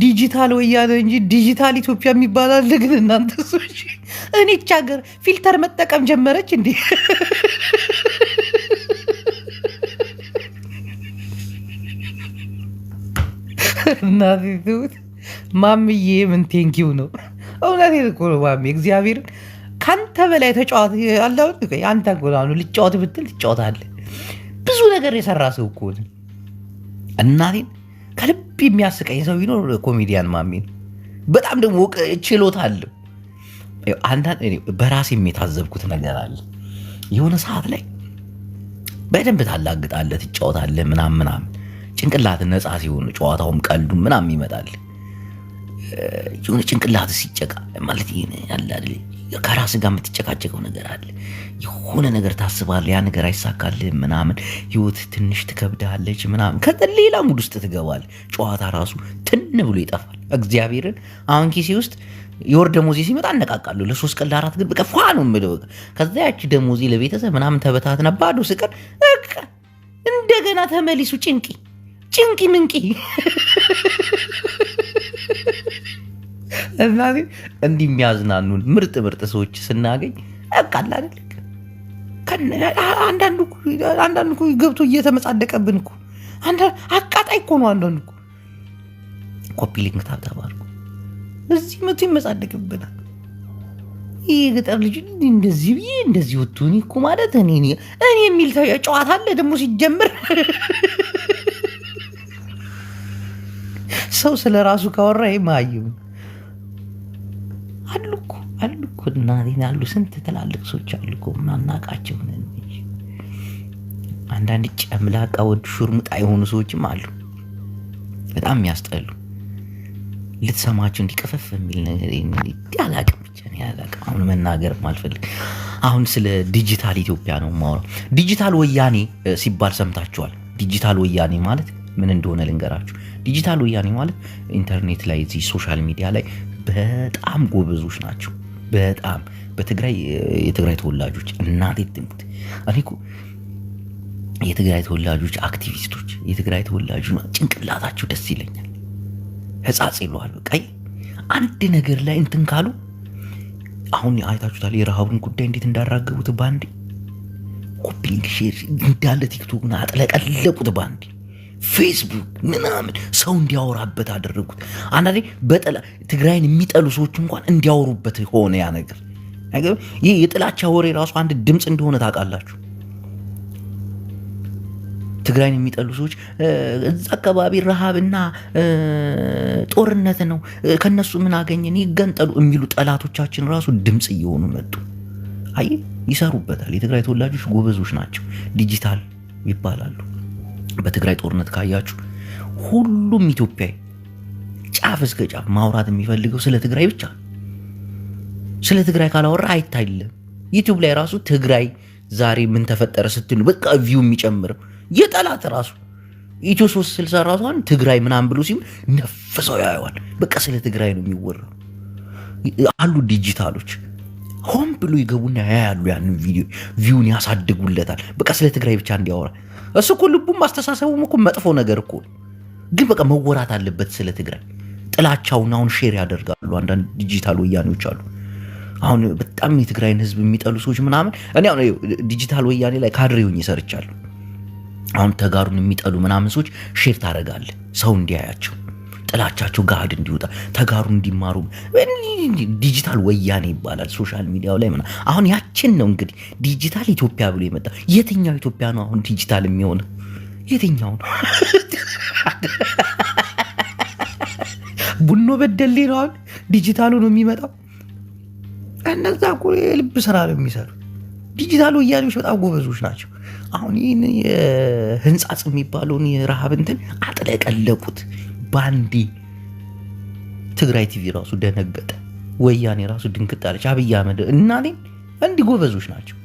ዲጂታል ወያነ እንጂ ዲጂታል ኢትዮጵያ የሚባል አለ። ግን እናንተ ሰዎች እኔች ሀገር ፊልተር መጠቀም ጀመረች እንዴ? እናቴ ትሙት ማምዬ ምን ቴንኪው ነው። እውነቴን እኮ ነው ማሜ፣ እግዚአብሔርን ከአንተ በላይ ተጫዋት አለ። አንተ ልጫወት ብትል ትጫወታለህ። ብዙ ነገር የሰራ ሰው እኮ እናቴን ከልብ የሚያስቀኝ ሰው ቢኖር ኮሜዲያን ማሜ ነው። በጣም ደግሞ ችሎታ አለው። አንዳንድ በራሴ የታዘብኩት ነገር አለ። የሆነ ሰዓት ላይ በደንብ ታላግጣለህ፣ ትጫወታለህ፣ ምናምን ጭንቅላት ነፃ ሲሆን ጨዋታውም ቀልዱም ምናምን ይመጣል። የሆነ ጭንቅላት ሲጨቃ ማለት ያለ ከራስ ጋር የምትጨቃጨቀው ነገር አለ። የሆነ ነገር ታስባለህ፣ ያ ነገር አይሳካልህም ምናምን፣ ህይወት ትንሽ ትከብዳለች ምናምን፣ ከሌላ ሙድ ውስጥ ትገባለህ። ጨዋታ ራሱ ትን ብሎ ይጠፋል። እግዚአብሔርን አሁን ኪሴ ውስጥ የወር ደሞዜ ሲመጣ አነቃቃለሁ። ለ3 ቀን ለ4 ግን በቃ ፏ ነው የምለው። ከዛ ያቺ ደሞዜ ለቤተሰብ ምናምን ተበታትና ባዶ ስቀር እንደገና ተመሊሱ ጭንቂ ምንቂ እና እንዲህ የሚያዝናኑን ምርጥ ሰዎች ስናገኝ ቃል አይደል። አንዳንዱ ገብቶ እየተመጻደቀብን እኮ አቃጣይ እኮ ነው። አንዳንዱ እኮ ኮፒ ሊንክ ታብታባል እዚህ መቶ ይመጻደቅብናል። ይህ የገጠር ልጅ እንደዚህ ብዬ እንደዚህ ወጥቶኝ እኮ ማለት እኔ የሚል ጨዋታ አለ ደግሞ ሲጀምር ሰው ስለ ራሱ ካወራ ማይም አሉ እኮ እናቴን አሉ። ስንት ትላልቅ ሰዎች አሉ እኮ ማናቃቸው። አንዳንድ ጨምላቃ ወድ ሹርሙጣ የሆኑ ሰዎችም አሉ፣ በጣም የሚያስጠሉ። ልትሰማቸው እንዲቀፈፍ የሚል ነገር ያላቅም ብቻ ነው ያላቅም። አሁን መናገር አልፈልግ። አሁን ስለ ዲጂታል ኢትዮጵያ ነው የማወራው። ዲጂታል ወያኔ ሲባል ሰምታችኋል። ዲጂታል ወያኔ ማለት ምን እንደሆነ ልንገራችሁ። ዲጂታል ወያኔ ማለት ኢንተርኔት ላይ እዚህ ሶሻል ሚዲያ ላይ በጣም ጎበዞች ናቸው። በጣም የትግራይ ተወላጆች እናቴ ትሙት። እኔ እኮ የትግራይ ተወላጆች አክቲቪስቶች፣ የትግራይ ተወላጆች ጭንቅላታቸው ደስ ይለኛል። ህጻጽ ይለዋል። በቃ አንድ ነገር ላይ እንትን ካሉ አሁን አይታችሁታል። የረሃቡን ጉዳይ እንዴት እንዳራገቡት ባንዴ ኮፒሊንግ ሼር እንዳለ ቲክቶክን አጥለቀለቁት ባንዴ። ፌስቡክ ምናምን ሰው እንዲያወራበት አደረጉት። አንዳንዴ ትግራይን የሚጠሉ ሰዎች እንኳን እንዲያወሩበት ሆነ ያ ነገር። ይህ የጥላቻ ወሬ ራሱ አንድ ድምፅ እንደሆነ ታውቃላችሁ። ትግራይን የሚጠሉ ሰዎች እዛ አካባቢ ረሃብና ጦርነት ነው፣ ከነሱ ምን አገኘን ይገንጠሉ የሚሉ ጠላቶቻችን ራሱ ድምፅ እየሆኑ መጡ። አይ ይሰሩበታል። የትግራይ ተወላጆች ጎበዞች ናቸው። ዲጂታል ይባላሉ። በትግራይ ጦርነት ካያችሁ ሁሉም ኢትዮጵያዊ ጫፍ እስከ ጫፍ ማውራት የሚፈልገው ስለ ትግራይ ብቻ። ስለ ትግራይ ካላወራ አይታይልም። ዩቲዩብ ላይ ራሱ ትግራይ ዛሬ ምን ተፈጠረ ስትሉ በቃ ቪው የሚጨምረው የጠላት ራሱ ኢትዮ 360 ራሷን ትግራይ ምናምን ብሎ ሲሉ ነፍሰው ያየዋል። በቃ ስለ ትግራይ ነው የሚወራው። አሉ ዲጂታሎች ሆን ብሎ ይገቡና ያያሉ። ያንን ቪውን ያሳድጉለታል። በቃ ስለ ትግራይ ብቻ እንዲያወራ። እሱ እኮ ልቡም አስተሳሰቡም እኮ መጥፎ ነገር እኮ ግን በቃ መወራት አለበት ስለ ትግራይ። ጥላቻውን አሁን ሼር ያደርጋሉ አንዳንድ ዲጂታል ወያኔዎች አሉ። አሁን በጣም የትግራይን ህዝብ የሚጠሉ ሰዎች ምናምን እኔ አሁን ዲጂታል ወያኔ ላይ ካድሬ ሆኜ ሰርቻለሁ። አሁን ተጋሩን የሚጠሉ ምናምን ሰዎች ሼር ታደርጋለህ ሰው እንዲያያቸው፣ ጥላቻቸው ጋድ እንዲወጣ፣ ተጋሩ እንዲማሩ። ዲጂታል ወያኔ ይባላል ሶሻል ሚዲያው ላይ ምናምን። አሁን ያችን ነው እንግዲህ ዲጂታል ኢትዮጵያ ብሎ የመጣ። የትኛው ኢትዮጵያ ነው አሁን ዲጂታል የሚሆነው? የትኛው ነው? ቡኖ በደሌ ነው አሁን ዲጂታሉ ነው የሚመጣው። እነዛ እኮ የልብ ስራ ነው የሚሰሩ ዲጂታል ወያኔዎች በጣም ጎበዞች ናቸው። አሁን ይህን የህንጻጽ የሚባለውን የረሃብ እንትን አጥለቀለቁት ባንዲ። ትግራይ ቲቪ ራሱ ደነገጠ። ወያኔ ራሱ ድንግጥ አለች። አብይ አህመድ እናኔ እንዲህ ጎበዞች ናቸው፣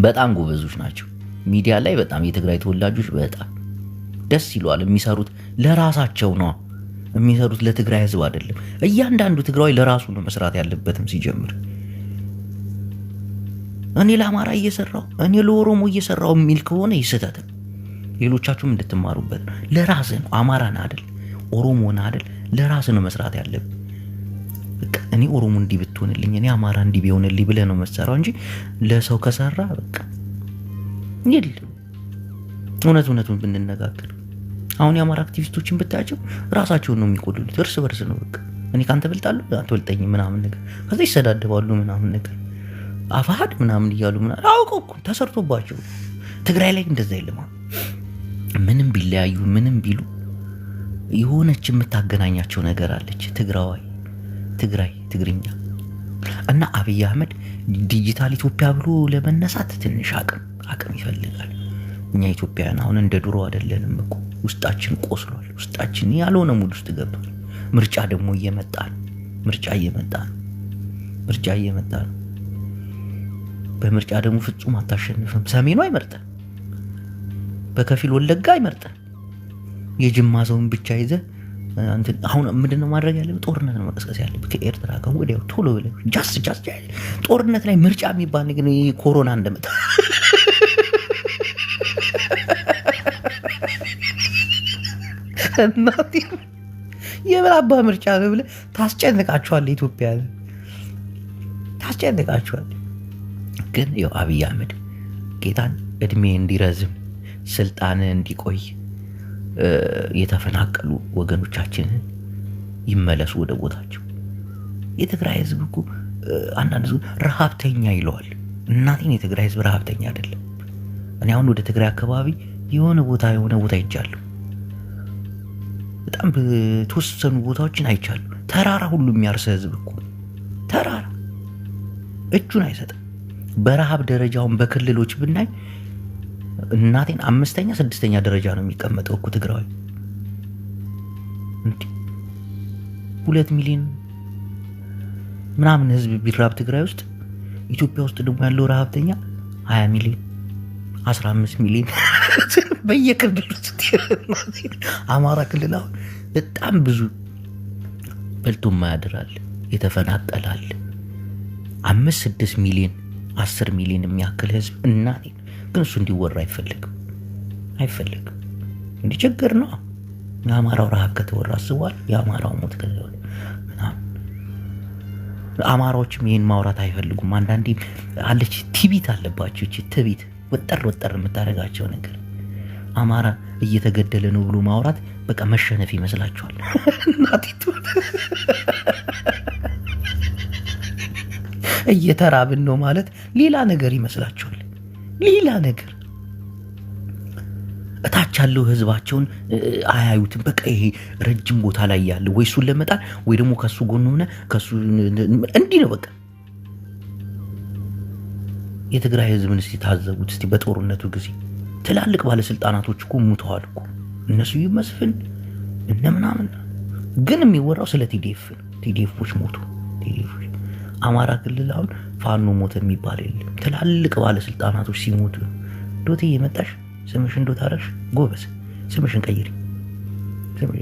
በጣም ጎበዞች ናቸው። ሚዲያ ላይ በጣም የትግራይ ተወላጆች በጣም ደስ ይለዋል። የሚሰሩት ለራሳቸው ነው የሚሰሩት፣ ለትግራይ ህዝብ አይደለም። እያንዳንዱ ትግራዊ ለራሱ ነው መስራት ያለበትም ሲጀምር። እኔ ለአማራ እየሰራው እኔ ለኦሮሞ እየሰራው የሚል ከሆነ ይስተት። ሌሎቻችሁም እንድትማሩበት ለራስህ ነው። አማራን አይደል ኦሮሞ ነህ አይደል? ለራስህ ነው መስራት ያለብህ። በቃ እኔ ኦሮሞ እንዲህ ብትሆንልኝ፣ እኔ አማራ እንዲህ ቢሆንልኝ ብለህ ነው መሰራው እንጂ ለሰው ከሰራ በቃ የለም። እውነቱን ብንነጋገር አሁን የአማራ አክቲቪስቶችን ብታያቸው ራሳቸውን ነው የሚቆልሉት። እርስ በርስ ነው በቃ እኔ ካንተ በልጣለሁ አትበልጠኝ ምናምን ነገር፣ ከዛ ይሰዳደባሉ ምናምን ነገር አፋሃድ ምናምን እያሉ ምናምን አውቀው እኮ ተሰርቶባቸው። ትግራይ ላይ እንደዛ የለም። ምንም ቢለያዩ ምንም ቢሉ የሆነች የምታገናኛቸው ነገር አለች። ትግራይ ትግርኛ እና አብይ አህመድ ዲጂታል ኢትዮጵያ ብሎ ለመነሳት ትንሽ አቅም ይፈልጋል። እኛ ኢትዮጵያውያን አሁን እንደ ድሮ አይደለንም እኮ። ውስጣችን ቆስሏል። ውስጣችን ያልሆነ ሙድ ውስጥ ገብቷል። ምርጫ ደግሞ እየመጣ ነው። ምርጫ እየመጣ ነው። በምርጫ ደግሞ ፍጹም አታሸንፍም። ሰሜኑ አይመርጠን፣ በከፊል ወለጋ አይመርጠን። የጅማ ሰውን ብቻ ይዘህ አሁን ምንድነው ማድረግ ያለብህ? ጦርነት ነው መቀስቀስ ያለብህ ከኤርትራ ጋር ወዲያው ቶሎ ብለህ ጃስ ጦርነት ላይ ምርጫ የሚባል ነገር ኮሮና እንደመጣ እናቴ የምራባ ምርጫ ነው ብለህ ታስጨንቃቸዋለህ። ኢትዮጵያ ታስጨንቃቸዋለህ። ግን ያው አብይ አህመድ ጌታን እድሜ እንዲረዝም ስልጣን እንዲቆይ የተፈናቀሉ ወገኖቻችንን ይመለሱ ወደ ቦታቸው። የትግራይ ህዝብ እኮ አንዳንድ ሰው ረሃብተኛ ይለዋል። እናቴን የትግራይ ህዝብ ረሃብተኛ አይደለም። እኔ አሁን ወደ ትግራይ አካባቢ የሆነ ቦታ ይጃለሁ። በጣም በተወሰኑ ቦታዎችን አይቻለሁ። ተራራ ሁሉ የሚያርሰ ህዝብ እኮ ተራራ እጁን አይሰጥም። በረሃብ ደረጃውን በክልሎች ብናይ እናቴን 5ኛ 6ኛ ደረጃ ነው የሚቀመጠው እኮ ትግራይ። 2 ሚሊዮን ምናምን ህዝብ ቢራብ ትግራይ ውስጥ፣ ኢትዮጵያ ውስጥ ደግሞ ያለው ረሃብተኛ 20 ሚሊዮን 15 ሚሊዮን በየክልሉ ውስጥ። አማራ ክልል አሁን በጣም ብዙ በልቶ ማያድራል፣ የተፈናቀላል። 5-6 ሚሊዮን 10 ሚሊዮን የሚያክል ህዝብ እናቴ ግን እሱ እንዲወራ አይፈልግም። እንዲህ ችግር ነው። የአማራው ረሃብ ከተወራ አስቧል። የአማራው ሞት ከተወራ ምናምን አማራዎችም ይህን ማውራት አይፈልጉም። አንዳንዴ አለች ትቢት አለባቸው። እቺ ትቢት ወጠር የምታደርጋቸው ነገር አማራ እየተገደለ ነው ብሎ ማውራት በቃ መሸነፍ ይመስላችኋል። እናቲቱ እየተራብን ነው ማለት ሌላ ነገር ይመስላችኋል። ሌላ ነገር እታች ያለው ህዝባቸውን አያዩትም። በቃ ይሄ ረጅም ቦታ ላይ ያለው ወይ እሱን ለመጣል ወይ ደግሞ ከሱ ጎን ሆነ ከሱ እንዲህ ነው በቃ። የትግራይ ህዝብን እስቲ ታዘቡት። እስቲ በጦርነቱ ጊዜ ትላልቅ ባለስልጣናቶች እኮ ሙተዋል እኮ እነሱ ይመስፍን እነ ምናምን። ግን የሚወራው ስለ ቲዲኤፍ ነው። ቲዲኤፎች ሞቱ። አማራ ክልል አሁን ፋኖ ሞተ የሚባል የለም። ትላልቅ ባለስልጣናቶች ሲሞቱ ዶቴ የመጣሽ ስምሽን ዶት አረሽ ጎበዝ ስምሽን ቀይሪ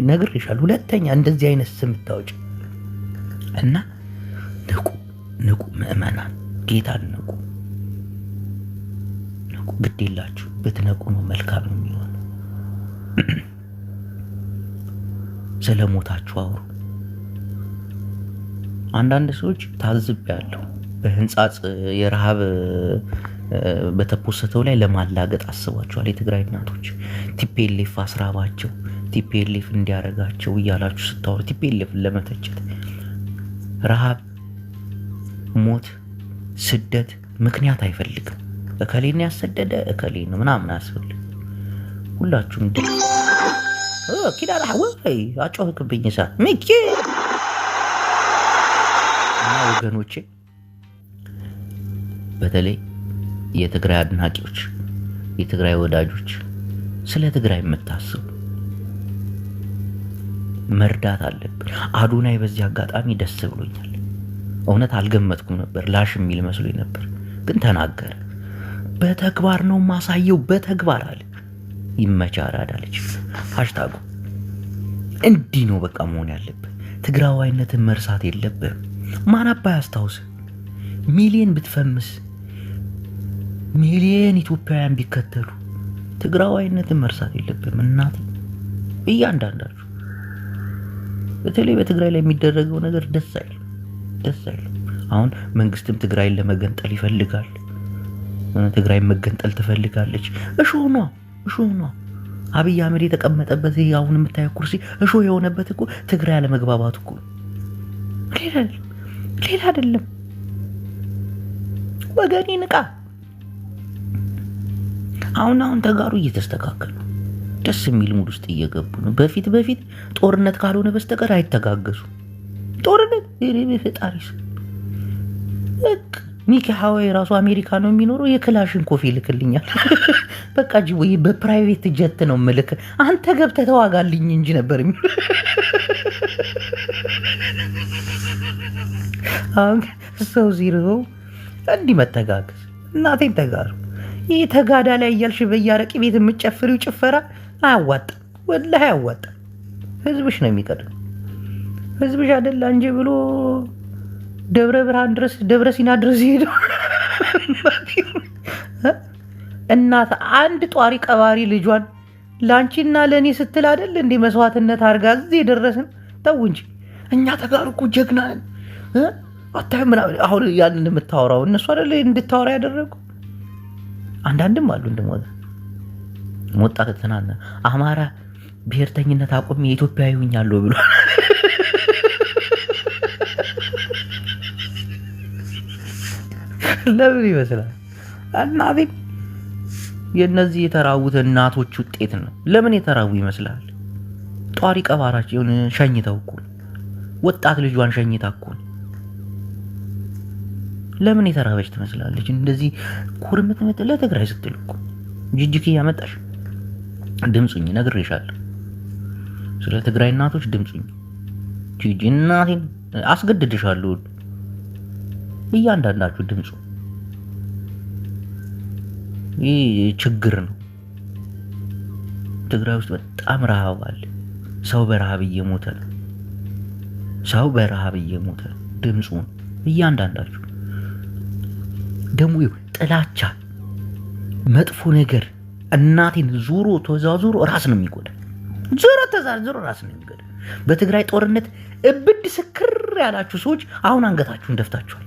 ነግሬሻለሁ። ሁለተኛ እንደዚህ አይነት ስም ታውጭ እና ንቁ ምእመናን፣ ጌታን ንቁ። ግድ የላችሁ ብትነቁ ነው መልካም ነው የሚሆነው። ስለ ሞታችሁ አውሩ። አንዳንድ ሰዎች ታዝቤያለሁ በህንጻጽ የረሃብ በተፖሰተው ላይ ለማላገጥ አስባቸዋል። የትግራይ እናቶች ቲፒኤልኤፍ አስራባቸው፣ ቲፒኤልኤፍ እንዲያረጋቸው እያላችሁ ስታወሩ ቲፒኤልኤፍን ለመተቸት ረሃብ፣ ሞት፣ ስደት ምክንያት አይፈልግም። እከሌን ያሰደደ እከሌን ምናምን አያስፈልግም። ሁላችሁም ኪዳን ወይ አጮህክብኝ ሳ ሚኪ እና ወገኖቼ፣ በተለይ የትግራይ አድናቂዎች፣ የትግራይ ወዳጆች፣ ስለ ትግራይ የምታስቡ መርዳት አለብን። አዶናይ በዚህ አጋጣሚ ደስ ብሎኛል። እውነት አልገመትኩም ነበር፣ ላሽ የሚል መስሎኝ ነበር፣ ግን ተናገረ። በተግባር ነው ማሳየው፣ በተግባር አለ። ይመቻ አራዳ ልጅ ሃሽታጉ እንዲህ ነው በቃ መሆን ያለብህ። ትግራዋይነትን መርሳት የለብህም። ማን አባ ያስታውስ? ሚሊዮን ብትፈምስ፣ ሚሊዮን ኢትዮጵያውያን ቢከተሉ ትግራዋይነትን መርሳት የለብህም። እናቴ እያንዳንዳችሁ በተለይ በትግራይ ላይ የሚደረገው ነገር ደስ አይልም። አሁን መንግስትም ትግራይን ለመገንጠል ይፈልጋል። ትግራይ መገንጠል ትፈልጋለች። እሾህ ነው። አብይ አህመድ የተቀመጠበት አሁን የምታየው ኩርሲ እሾህ የሆነበት እኮ ትግራይ አለመግባባቱ እኮ ሌላ አይደለም። ወገኔ ንቃ። አሁን ተጋሩ እየተስተካከሉ ደስ የሚል ሙድ ውስጥ እየገቡ ነው። በፊት ጦርነት ካልሆነ በስተቀር አይተጋገሱ። ጦርነት ፈጣሪስ ሚኪ ሀዋይ ራሱ አሜሪካ ነው የሚኖረው። የክላሽን ኮፊ ልክልኛል። በቃ ወይ በፕራይቬት ጀት ነው ምልክ። አንተ ገብተህ ተዋጋልኝ እንጂ ነበር የሚል ሰው ዚሮ እንዲህ መተጋገዝ። እናቴን ተጋሩ። ይህ ተጋዳ ላይ እያልሽ በያረቂ ቤት የምጨፍሪው ጭፈራ አያዋጣም፣ ወላሂ አያዋጣም። ህዝብሽ ነው የሚቀድም። ህዝብሽ አይደለ እንጂ ብሎ ደብረ ብርሃን ድረስ ደብረ ሲና ድረስ ሄደው እናት አንድ ጧሪ ቀባሪ ልጇን ላንቺና ለእኔ ስትል አይደል እንዴ መስዋዕትነት አድርጋ እዚህ የደረስን። ተው እንጂ እኛ ተጋሩ እኮ ጀግና አታይም ምናምን። አሁን ያንን የምታወራው እነሱ አይደለ እንድታወራ ያደረጉ። አንዳንድም አሉ እንደሞታ ሞጣ ከተናና አማራ ብሔርተኝነት አቆም የኢትዮጵያዊ ሆኛለሁ ብሎ ለምን ይመስላል? እናቴ የነዚህ የተራቡት እናቶች ውጤት ነው። ለምን የተራቡ ይመስላል? ጧሪ ቀባራቸውን ሸኝተው እኮ ወጣት ልጇን ሸኝታ እኮ ለምን የተራበች ትመስላለች? እንደዚህ ኩርምት ለትግራይ ስትል እኮ ጅጅክ ያመጣሽ ድምጹኝ ነግሬሻለሁ። ስለ ትግራይ እናቶች ድምጹኝ ጂጂ እናቴን አስገድድሻለሁ። እያንዳንዳችሁ ድምጹ ይህ ችግር ነው። ትግራይ ውስጥ በጣም ረሃብ አለ። ሰው በረሃብ እየሞተ ነው። ድምጹን እያንዳንዳችሁ ደግሞ ጥላቻ፣ መጥፎ ነገር እናቴን ዙሮ ተዛዙሮ ራስ ነው የሚጎዳ። ራስ ነው የሚጎዳ። በትግራይ ጦርነት እብድ ስክር ያላችሁ ሰዎች አሁን አንገታችሁን ደፍታችኋል።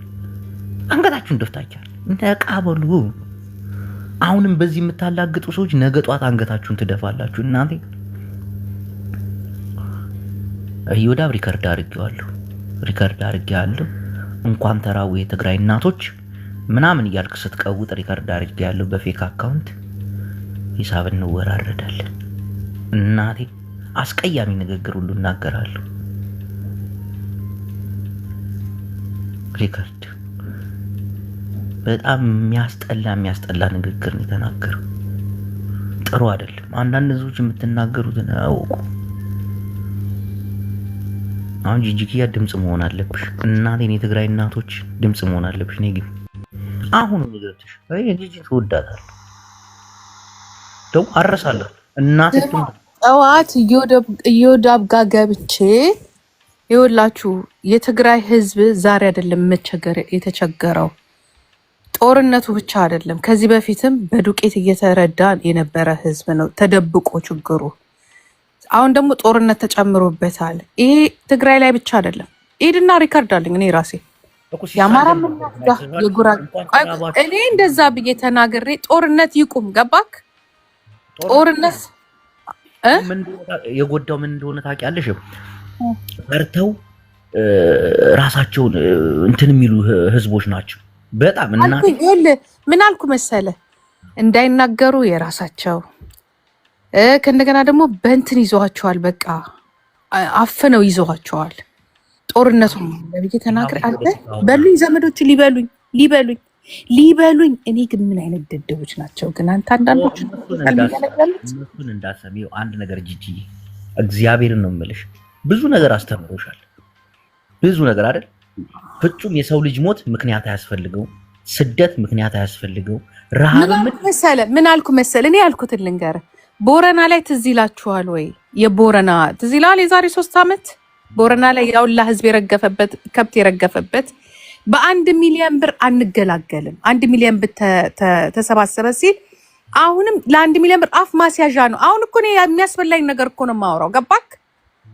ነቃበሉ። አሁንም በዚህ የምታላግጡ ሰዎች ነገ ጧት አንገታችሁን ትደፋላችሁ። እናቴ እዮዳብ ሪከርድ አድርጌዋለሁ። እንኳን ተራው የትግራይ እናቶች ምናምን እያልክ ስትቀውጥ ሪከርድ አድርጌያለሁ። በፌክ አካውንት ሂሳብ እንወራረዳለን። እናቴ አስቀያሚ ንግግር ሁሉ እናገራለሁ። ሪከርድ በጣም የሚያስጠላ ንግግር ነው የተናገረው። ጥሩ አይደለም። አንዳንድ ሰዎች የምትናገሩትን አውቁ። አሁን ጂጂኪያ ድምጽ መሆን አለብሽ። እናቴን የትግራይ እናቶች ድምጽ መሆን አለብሽ። ነይ ግቢ አሁን ንገርትሽ። ጂጂ ትወዳታለህ ደግሞ አረሳለሁ። እናቴ ጠዋት እዮዳብ ጋር ገብቼ ይኸውላችሁ የትግራይ ህዝብ ዛሬ አይደለም የተቸገረው። ጦርነቱ ብቻ አይደለም፣ ከዚህ በፊትም በዱቄት እየተረዳ የነበረ ህዝብ ነው ተደብቆ ችግሩ። አሁን ደግሞ ጦርነት ተጨምሮበታል። ይሄ ትግራይ ላይ ብቻ አይደለም። ሄድና ሪከርድ አለኝ እኔ ራሴ የአማራ እኔ እንደዛ ብዬ ተናግሬ ጦርነት ይቁም። ገባክ? ጦርነት የጎዳው ምን እንደሆነ ታውቂያለሽ? ፈርተው ራሳቸውን እንትን የሚሉ ህዝቦች ናቸው በጣም። እና ምን አልኩ መሰለ እንዳይናገሩ የራሳቸው ከእንደገና ደግሞ በእንትን ይዘዋቸዋል። በቃ አፍነው ይዘዋቸዋል። ጦርነቱ ለብዬ ተናግሬ አንተ በሉኝ ዘመዶች ሊበሉኝ። እኔ ግን ምን አይነት ደደቦች ናቸው ግን አንተ አንዳንዶች እነሱን እንዳሰሚው አንድ ነገር ጂጂ እግዚአብሔርን ነው የምልሽ። ብዙ ነገር አስተምሮሻል። ብዙ ነገር አይደል? ፍጹም የሰው ልጅ ሞት ምክንያት አያስፈልገው፣ ስደት ምክንያት አያስፈልገው። ረሃብ ምን አልኩ መሰለ እኔ ያልኩትን ልንገርህ። ቦረና ላይ ትዝ ይላችኋል ወይ? የቦረና ትዝ ይላል። የዛሬ 3 ዓመት ቦረና ላይ ያውላ ህዝብ የረገፈበት ከብት የረገፈበት በ1 ሚሊዮን ብር አንገላገልም። 1 ሚሊዮን ብር ተሰባሰበ ሲል አሁንም ለ1 ሚሊዮን ብር አፍ ማስያዣ ነው። አሁን እኮ ነው የሚያስበላኝ ነገር እኮ ነው የማወራው። ገባክ?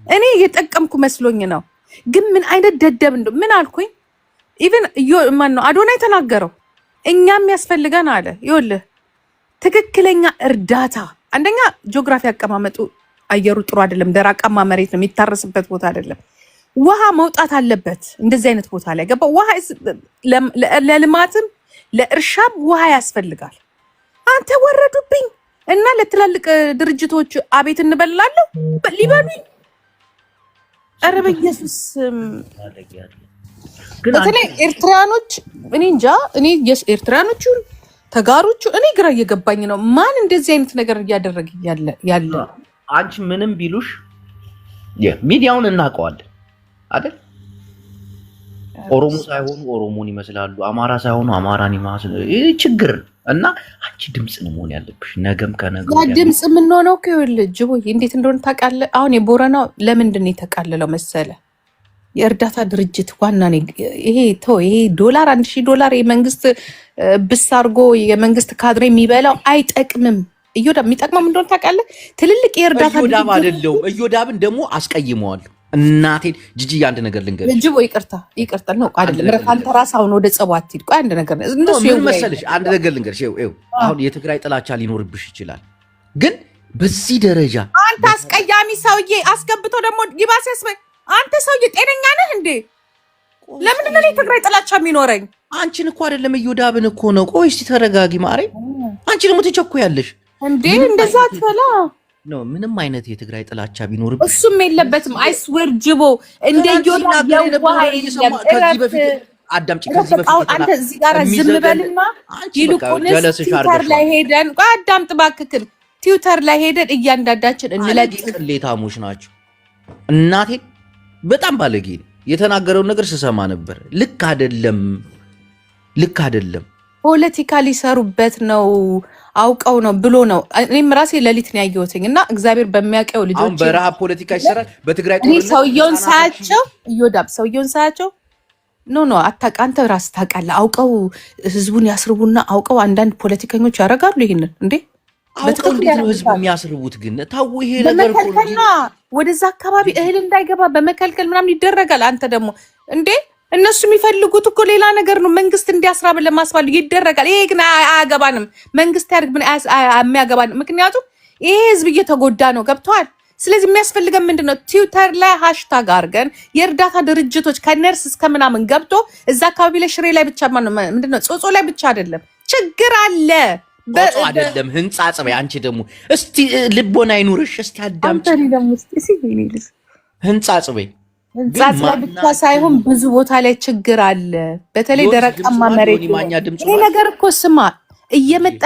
እኔ እየጠቀምኩ መስሎኝ ነው። ግን ምን አይነት ደደብ እንደው ምን አልኩኝ? ኢቭን ማን ነው አዶናይ ተናገረው። እኛም ያስፈልገን አለ። ይኸውልህ ትክክለኛ እርዳታ አንደኛ ጂኦግራፊ አቀማመጡ አየሩ ጥሩ አይደለም። ደራቃማ መሬት ነው፣ የሚታረስበት ቦታ አይደለም። ውሃ መውጣት አለበት። እንደዚህ አይነት ቦታ ላይ ገባ። ውሃ ለልማትም ለእርሻም ውሃ ያስፈልጋል። አንተ ወረዱብኝ እና ለትላልቅ ድርጅቶች አቤት እንበላለሁ ሊበሉኝ። ኧረ በኢየሱስ በተለይ ኤርትራኖች እኔ እንጃ እኔ ኤርትራኖቹን ተጋሮቹ እኔ ግራ እየገባኝ ነው። ማን እንደዚህ አይነት ነገር እያደረገ ያለ አንቺ ምንም ቢሉሽ ሚዲያውን እናውቀዋለን አይደል? ኦሮሞ ሳይሆኑ ኦሮሞን ይመስላሉ፣ አማራ ሳይሆኑ አማራን ይመስላሉ። ይሄ ችግር እና አንቺ ድምጽ ነው መሆን ያለብሽ። ነገም ከነገ ያ ድምጽ ምን ሆነው ከልጅ ወይ እንዴት እንደሆነ ታውቃለህ? አሁን የቦረናው ለምንድን ነው የተቃለለው መሰለ? የእርዳታ ድርጅት ዋና ነው ይሄ ይሄ $1000 $1000 የመንግስት ብስ አድርጎ የመንግስት ካድሬ የሚበላው አይጠቅምም። እዮዳብ የሚጠቅመው ምን እንደሆነ ታውቃለህ? ትልልቅ የእርዳታ እዮዳብ አይደለም። እዮዳብን ደግሞ አስቀይመዋል። እናቴን ጂጂ አንድ ነገር ልንገርሽ። ጅቦ ይቅርታ ነው አይደለም። አንተ ራስህ አሁን ወደ ጸቡ አትሂድ። ቆይ አንድ ነገር እንደሱ ምን መሰለሽ፣ አንድ ነገር ልንገርሽ። አሁን የትግራይ ጥላቻ ሊኖርብሽ ይችላል፣ ግን በዚህ ደረጃ አንተ አስቀያሚ ሰውዬ አስገብቶ ደግሞ ይባስ ያስበይ። አንተ ሰውዬ ጤነኛ ነህ እንዴ? ለምን ነው የትግራይ ጥላቻ የሚኖረኝ? አንቺን እኮ አይደለም እዮዳብን እኮ ነው። ቆይ እስቲ ተረጋጊ ማሬ። አንቺ ደግሞ ትቸኩያለሽ እንዴ? እንደዛ አትበላ ነው። ምንም አይነት የትግራይ ጥላቻ ቢኖርብሽ እሱም የለበትም። አይስዌር ጅቦ እንደ እዮዳብ የዋህ የለም። ከዚህ በፊት አዳምጪ። ከዚህ በፊት አንተ እዚህ ጋር ዝም በልና ይልቁንስ ትዊተር ላይ ሄደን ቆይ አዳምጥ እባክህን። ትዊተር ላይ ሄደን እያንዳንዳችን እንለቅ። ቅሌታሞች ናቸው እናቴ። በጣም ባለጌ የተናገረውን ነገር ስሰማ ነበር። ልክ አይደለም። ፖለቲካ ሊሰሩበት ነው አውቀው ነው ብሎ ነው። እኔም ራሴ ሌሊት ነው ያየሁትኝ እና እግዚአብሔር በሚያውቀው ልጆች አሁን በረሃብ ፖለቲካ ይሰራል በትግራይ ጦር። ሰውየውን ሳያቸው እዮዳብ ሰውየውን ሳያቸው ኖ አታውቅ አንተ ራስህ ታውቃለህ። አውቀው ህዝቡን ያስርቡና አውቀው አንዳንድ ፖለቲከኞች ያደርጋሉ ይሄንን እንዴ። አውቀው እንዴት ነው ህዝብ የሚያስርቡት ግን? ታው ይሄ ነገር በመከልከልና ወደዛ አካባቢ እህል እንዳይገባ በመከልከል ምናምን ይደረጋል። አንተ ደግሞ እንዴ እነሱ የሚፈልጉት እኮ ሌላ ነገር ነው። መንግስት እንዲያስራብ ለማስባል ይደረጋል። ይሄ ግን አያገባንም። መንግስት ያድርግ ምን የሚያገባንም። ምክንያቱም ይሄ ህዝብ እየተጎዳ ነው። ገብተዋል። ስለዚህ የሚያስፈልገን ምንድነው? ትዊተር ላይ ሃሽታግ አድርገን የእርዳታ ድርጅቶች ከነርስ እስከ ምናምን ገብቶ እዛ አካባቢ ላይ ሽሬ ላይ ብቻ ምንድነው ጾጾ ላይ ብቻ አይደለም ችግር አለ ጾጾ አይደለም ህንጻ ጽበይ። አንቺ ደግሞ እስቲ ልቦና አይኑርሽ። እስቲ አዳምጪ። ህንጻ ጽበይ ህንጻ ብቻ ሳይሆን ብዙ ቦታ ላይ ችግር አለ። በተለይ ደረቃማ መሬት ይሄ ነገር እኮ ስማ እየመጣ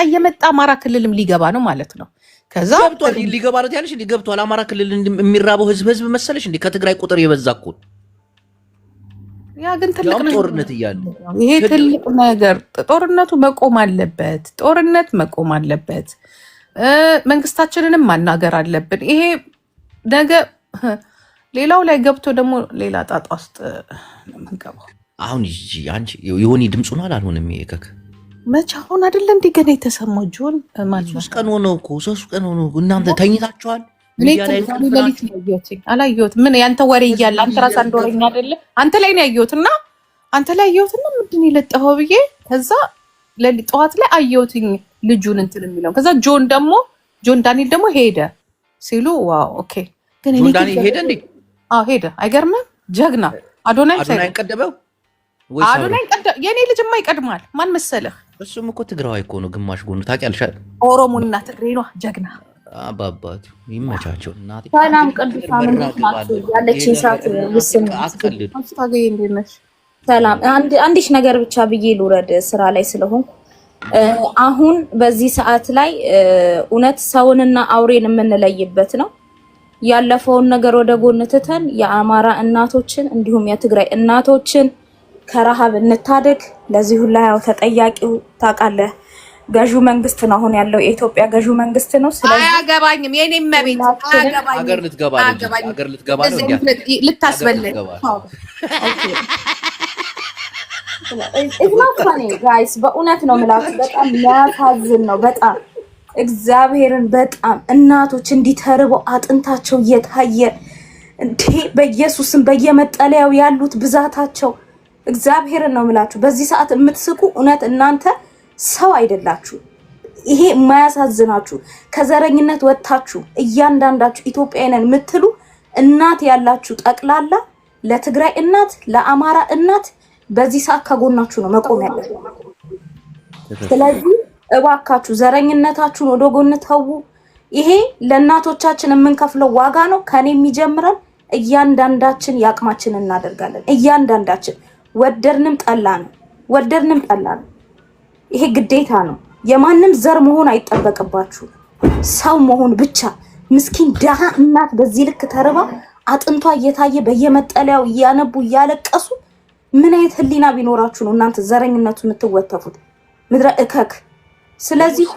አማራ ክልልም ሊገባ ነው ማለት ነው። ከዛ ገብቷል። ሊገባ ነው ያለሽ እንዴ? ገብቷል። አማራ ክልል የሚራበው ህዝብ መሰለሽ እንዴ? ከትግራይ ቁጥር የበዛ እኮ ያ ግን ትልቅ ነው። ጦርነት እያለ ይሄ ትልቅ ነገር ጦርነቱ መቆም አለበት። ጦርነት መቆም አለበት። መንግስታችንንም ማናገር አለብን። ይሄ ነገ ሌላው ላይ ገብቶ ደግሞ ሌላ ጣጣ ውስጥ መንገባው። አሁን አንቺ የሆነ ድምፁ ነው አላልሆነም? ይከክ መቼ አሁን አይደለ እንዴ ገና የተሰማው ጆን ማለት 3 ቀን ሆነው እኮ 3 ቀን ሆነው። እናንተ ተኝታችኋል? ሚዲያ ላይ ሌሊት ነው ያየሁት። አላየሁትም። ምን ያንተ ወሬ እያለ አንተ ራስ አንዶረኛ አይደለ? አንተ ላይ ነው ያየሁትና አንተ ላይ ያየሁትና ምንድን ይለጠፈው ብዬ ከዛ ሌሊት ጠዋት ላይ አየሁትኝ ልጁን እንትን የሚለው ከዛ ጆን ዳንኤል ደግሞ ሄደ ሲሉ ዋው ኦኬ። ግን ጆን ዳንኤል ሄደ እንዴ? አዎ ሄደ። አይገርምም? ጀግና አዶናይ ቀደበው ወይ? አዶናይ ቀደበ። የኔ ልጅማ ይቀድማል። ማን መሰለህ? እሱም እኮ ትግራዋይ እኮ ነው፣ ግማሽ ጎኑ ታውቂያለሽ። ኦሮሞና ትግሬ ነው። ጀግና አባባቱ ይመቻቸው። እናቴ ሰላም ቅዱሳን ናችሁ። ያለችን ሰዓት ውስን አስታገይ እንደነሽ ሰላም። አንዲሽ ነገር ብቻ ብዬ ልውረድ ስራ ላይ ስለሆንኩ። አሁን በዚህ ሰዓት ላይ እውነት ሰውንና አውሬን የምንለይበት ነው። ያለፈውን ነገር ወደ ጎን ትተን የአማራ እናቶችን እንዲሁም የትግራይ እናቶችን ከረሃብ እንታደግ። ለዚህ ሁሉ ያው ተጠያቂው ታውቃለህ ገዢው መንግስት ነው። አሁን ያለው የኢትዮጵያ ገዢው መንግስት ነው። ስለዚህ አያገባኝም። የኔም መቤት አያገባኝም። ሀገር ልትገባ ነው ልታስበለኝ። ጋይስ በእውነት ነው የምላችሁ። በጣም የሚያሳዝን ነው። በጣም እግዚአብሔርን በጣም እናቶች እንዲተርበው አጥንታቸው እየታየ እንዴ በኢየሱስም በየመጠለያው ያሉት ብዛታቸው እግዚአብሔርን ነው የምላችሁ። በዚህ ሰዓት የምትስቁ እውነት እናንተ ሰው አይደላችሁ። ይሄ የማያሳዝናችሁ ከዘረኝነት ወጥታችሁ እያንዳንዳችሁ ኢትዮጵያውያን የምትሉ እናት ያላችሁ ጠቅላላ ለትግራይ እናት ለአማራ እናት በዚህ ሰዓት ከጎናችሁ ነው መቆም ያለበት። ስለዚህ እባካችሁ ዘረኝነታችሁን ወደ ጎን ተው። ይሄ ለእናቶቻችን የምንከፍለው ዋጋ ነው። ከኔ የሚጀምረን እያንዳንዳችን ያቅማችን እናደርጋለን። እያንዳንዳችን ወደድንም ጠላን ይሄ ግዴታ ነው። የማንም ዘር መሆን አይጠበቅባችሁ፣ ሰው መሆን ብቻ። ምስኪን ደሃ እናት በዚህ ልክ ተርባ አጥንቷ እየታየ በየመጠለያው እያነቡ እያለቀሱ ምን አይነት ህሊና ቢኖራችሁ ነው እናንተ ዘረኝነቱ የምትወተፉት? ምድረ እከክ። ስለዚህ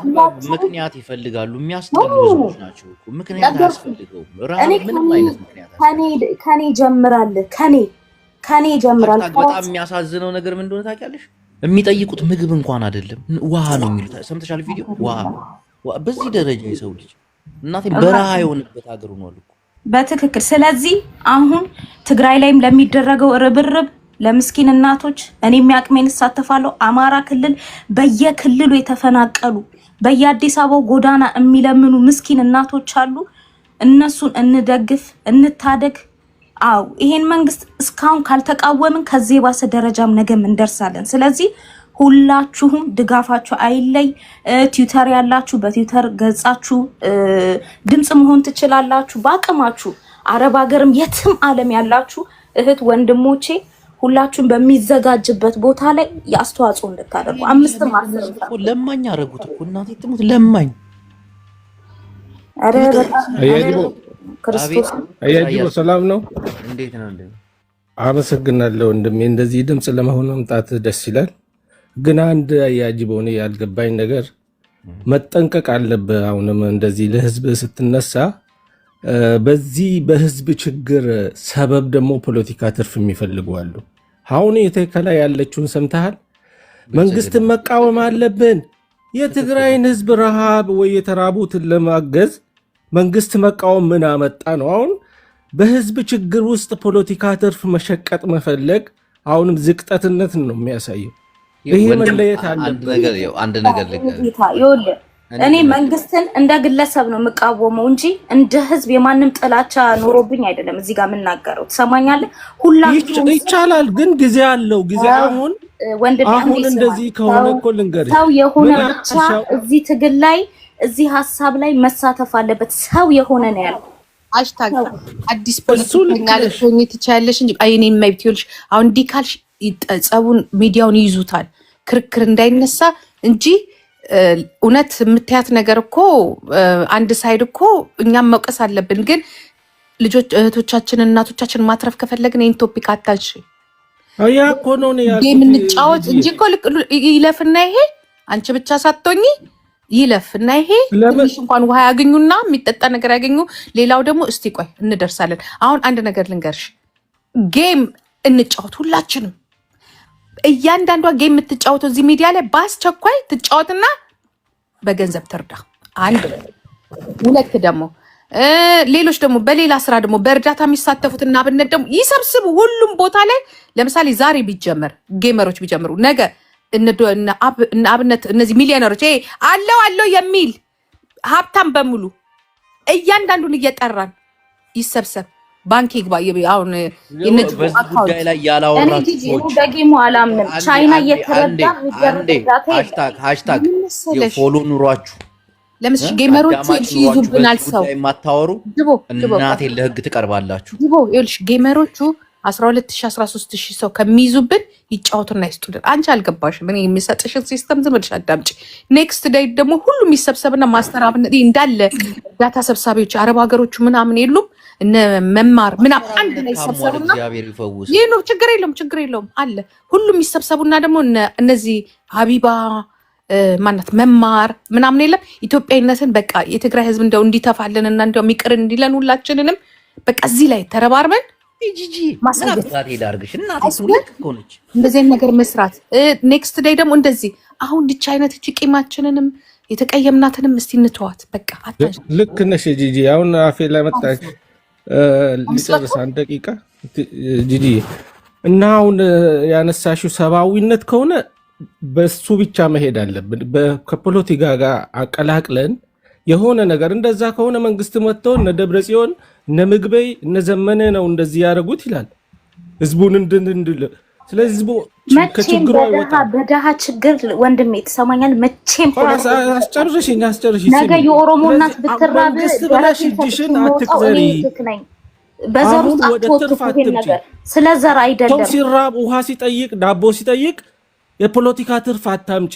ምክንያት ይፈልጋሉ። የሚያስጠሉ ሰዎች ናቸው እኮ ምክንያት ያስፈልገው። ምንም አይነት ምክንያት ከኔ ጀምራል። በጣም የሚያሳዝነው ነገር ምን እንደሆነ ታውቂያለሽ? የሚጠይቁት ምግብ እንኳን አይደለም ውሃ ነው የሚሉት። ሰምተሻል? ቪዲዮ ውሃ በዚህ ደረጃ የሰው ልጅ እናቴ በረሃ የሆነበት ሀገር ሆኗል እኮ በትክክል። ስለዚህ አሁን ትግራይ ላይም ለሚደረገው ርብርብ ለምስኪን እናቶች እኔ የሚያቅሜን እሳተፋለሁ። አማራ ክልል በየክልሉ የተፈናቀሉ በየአዲስ አበባው ጎዳና የሚለምኑ ምስኪን እናቶች አሉ። እነሱን እንደግፍ፣ እንታደግ። አው ይሄን መንግስት እስካሁን ካልተቃወምን ከዚህ ባሰ ደረጃም ነገም እንደርሳለን። ስለዚህ ሁላችሁም ድጋፋችሁ አይለይ። ትዊተር ያላችሁ በትዊተር ገጻችሁ ድምጽ መሆን ትችላላችሁ በአቅማችሁ። አረብ ሀገርም የትም ዓለም ያላችሁ እህት ወንድሞቼ ሁላችሁም በሚዘጋጅበት ቦታ ላይ ያስተዋጽኦ እንድታደርጉ። 5 ማስተር ለማኝ አረጉት እኮ እናቴ ትሙት ለማኝ። አረ በጣም ክርስቶስ አያጅቦ ሰላም ነው። እንዴት ነው? አመሰግናለሁ ወንድሜ። እንደዚህ ድምጽ ለመሆን መምጣት ደስ ይላል። ግን አንድ አያጅቦ ነው ያልገባኝ ነገር መጠንቀቅ አለብህ። አሁንም እንደዚህ ለህዝብ ስትነሳ በዚህ በህዝብ ችግር ሰበብ ደግሞ ፖለቲካ ትርፍ የሚፈልጉ አሉ። አሁን የተከላይ ያለችውን ሰምተሃል? መንግስትን መቃወም አለብን። የትግራይን ህዝብ ረሃብ ወይ የተራቡትን ለማገዝ መንግስት መቃወም ምን አመጣ ነው? አሁን በህዝብ ችግር ውስጥ ፖለቲካ ትርፍ መሸቀጥ መፈለግ አሁንም ዝቅጠትነት ነው የሚያሳየው። ይሄ መለየት አለበት። አንድ ነገር እኔ መንግስትን እንደ ግለሰብ ነው የምቃወመው እንጂ እንደ ህዝብ የማንም ጥላቻ ኖሮብኝ አይደለም እዚህ ጋር የምናገረው። ትሰማኛለህ? ሁላችሁም ይቻላል፣ ግን ጊዜ አለው። ጊዜ አሁን እንደዚህ ከሆነ እኮ ልንገርህ፣ ሰው የሆነ ብቻ እዚህ ትግል ላይ እዚህ ሀሳብ ላይ መሳተፍ አለበት። ሰው የሆነ ነው ያለው። ሃሽታግ አዲስ ፖለቲከኛ ልትሆኚ ትችያለሽ እንጂ አይኔ የማይብትልሽ አሁን እንዲህ ካልሽ ጸቡን ሚዲያውን ይይዙታል፣ ክርክር እንዳይነሳ እንጂ እውነት የምታያት ነገር እኮ አንድ ሳይድ እኮ እኛም መውቀስ አለብን። ግን ልጆች እህቶቻችን እናቶቻችን ማትረፍ ከፈለግን ይህን ቶፒክ አታንሽ። ያ እኮ ነው የምንጫወት እንጂ እኮ ይለፍና ይሄ አንቺ ብቻ ሳትሆኚ ይለፍና ይሄ ትንሽ እንኳን ውሃ ያገኙና የሚጠጣ ነገር ያገኙ። ሌላው ደግሞ እስቲ ቆይ እንደርሳለን። አሁን አንድ ነገር ልንገርሽ፣ ጌም እንጫወት ሁላችንም። እያንዳንዷ ጌም የምትጫወተው እዚህ ሚዲያ ላይ በአስቸኳይ ትጫወትና በገንዘብ ትርዳ። አንድ ሁለት ደግሞ ሌሎች ደግሞ በሌላ ስራ ደግሞ በእርዳታ የሚሳተፉት እና አብነት ደግሞ ይሰብስቡ። ሁሉም ቦታ ላይ ለምሳሌ ዛሬ ቢጀመር ጌመሮች ቢጀምሩ ነገ እነ አብነት እነዚህ ሚሊዮነሮች አለው የሚል ሀብታም በሙሉ እያንዳንዱን እየጠራን ይሰብሰብ፣ ባንክ ይግባ። አሁን ጉዳይ ላይ ያላወራችሁ ሰዎች በጌሙ አላምንም። ቻይና እየተረዳ ሃሽታግ የፎሎ ኑሯችሁ ለምስ ጌመሮቹ ይዙብናል። ሰው የማታወሩ እናቴ ለህግ ትቀርባላችሁ። ይኸውልሽ ጌመሮቹ 12,000 13,000 ሰው ከሚይዙብን ይጫወቱና ይስጡልን። አንቺ አልገባሽም። እኔ የሚሰጥሽን ሲስተም ዝም ብለሽ አዳምጪ። ኔክስት ዴይ ደግሞ ሁሉም ይሰብሰብና ማስተራብነት እንዳለ ዳታ ሰብሳቢዎች አረብ ሀገሮቹ ምናምን የሉም እነ መማር ምናምን አንድ ላይ ይሰብሰቡና ይሄ ነው። ችግር የለውም አለ። ሁሉም ይሰብሰቡና ደግሞ እነዚህ ሀቢባ ማናት መማር ምናምን የለም ኢትዮጵያዊነትን በቃ የትግራይ ህዝብ እንደው እንዲተፋልን እና እንደው የሚቅር እንዲለን ሁላችንንም በቃ እዚህ ላይ ተረባርበን ጂጂ ማሳደግ ይላርግሽ እና ትውልድ ኮነች እንደዚህ ነገር መስራት። ኔክስት ዴይ ደግሞ እንደዚህ አሁን ልጅ አይነት እቺ ቂማችንንም የተቀየምናትንም እስቲ እንተዋት በቃ። ልክ ነሽ ጂጂ። አሁን አፌ ላይ መጣች። ሊጨርስ አንድ ደቂቃ ጂጂ እና አሁን ያነሳሽው ሰብአዊነት ከሆነ በሱ ብቻ መሄድ አለብን። ከፖለቲካ ጋር አቀላቅለን የሆነ ነገር እንደዛ ከሆነ መንግስት መጥተው እነ ደብረጽዮን እነ ምግበይ እነ ዘመነ ነው እንደዚህ ያደርጉት ይላል ህዝቡን እንድንድል። ስለዚህ ህዝቡ ከችግሩ አይወጣም። በደሃ ችግር ወንድሜ ትሰማኛል። መቼም አስጨርሽኝ ነገ የኦሮሞ እናት ብትራብ ደሽን አትክዘሪ። በዘር ውስጥ አትወጥቶ ነገር ስለ ዘር አይደለም። ሰው ሲራብ ውሃ ሲጠይቅ ዳቦ ሲጠይቅ የፖለቲካ ትርፍ አታምጪ።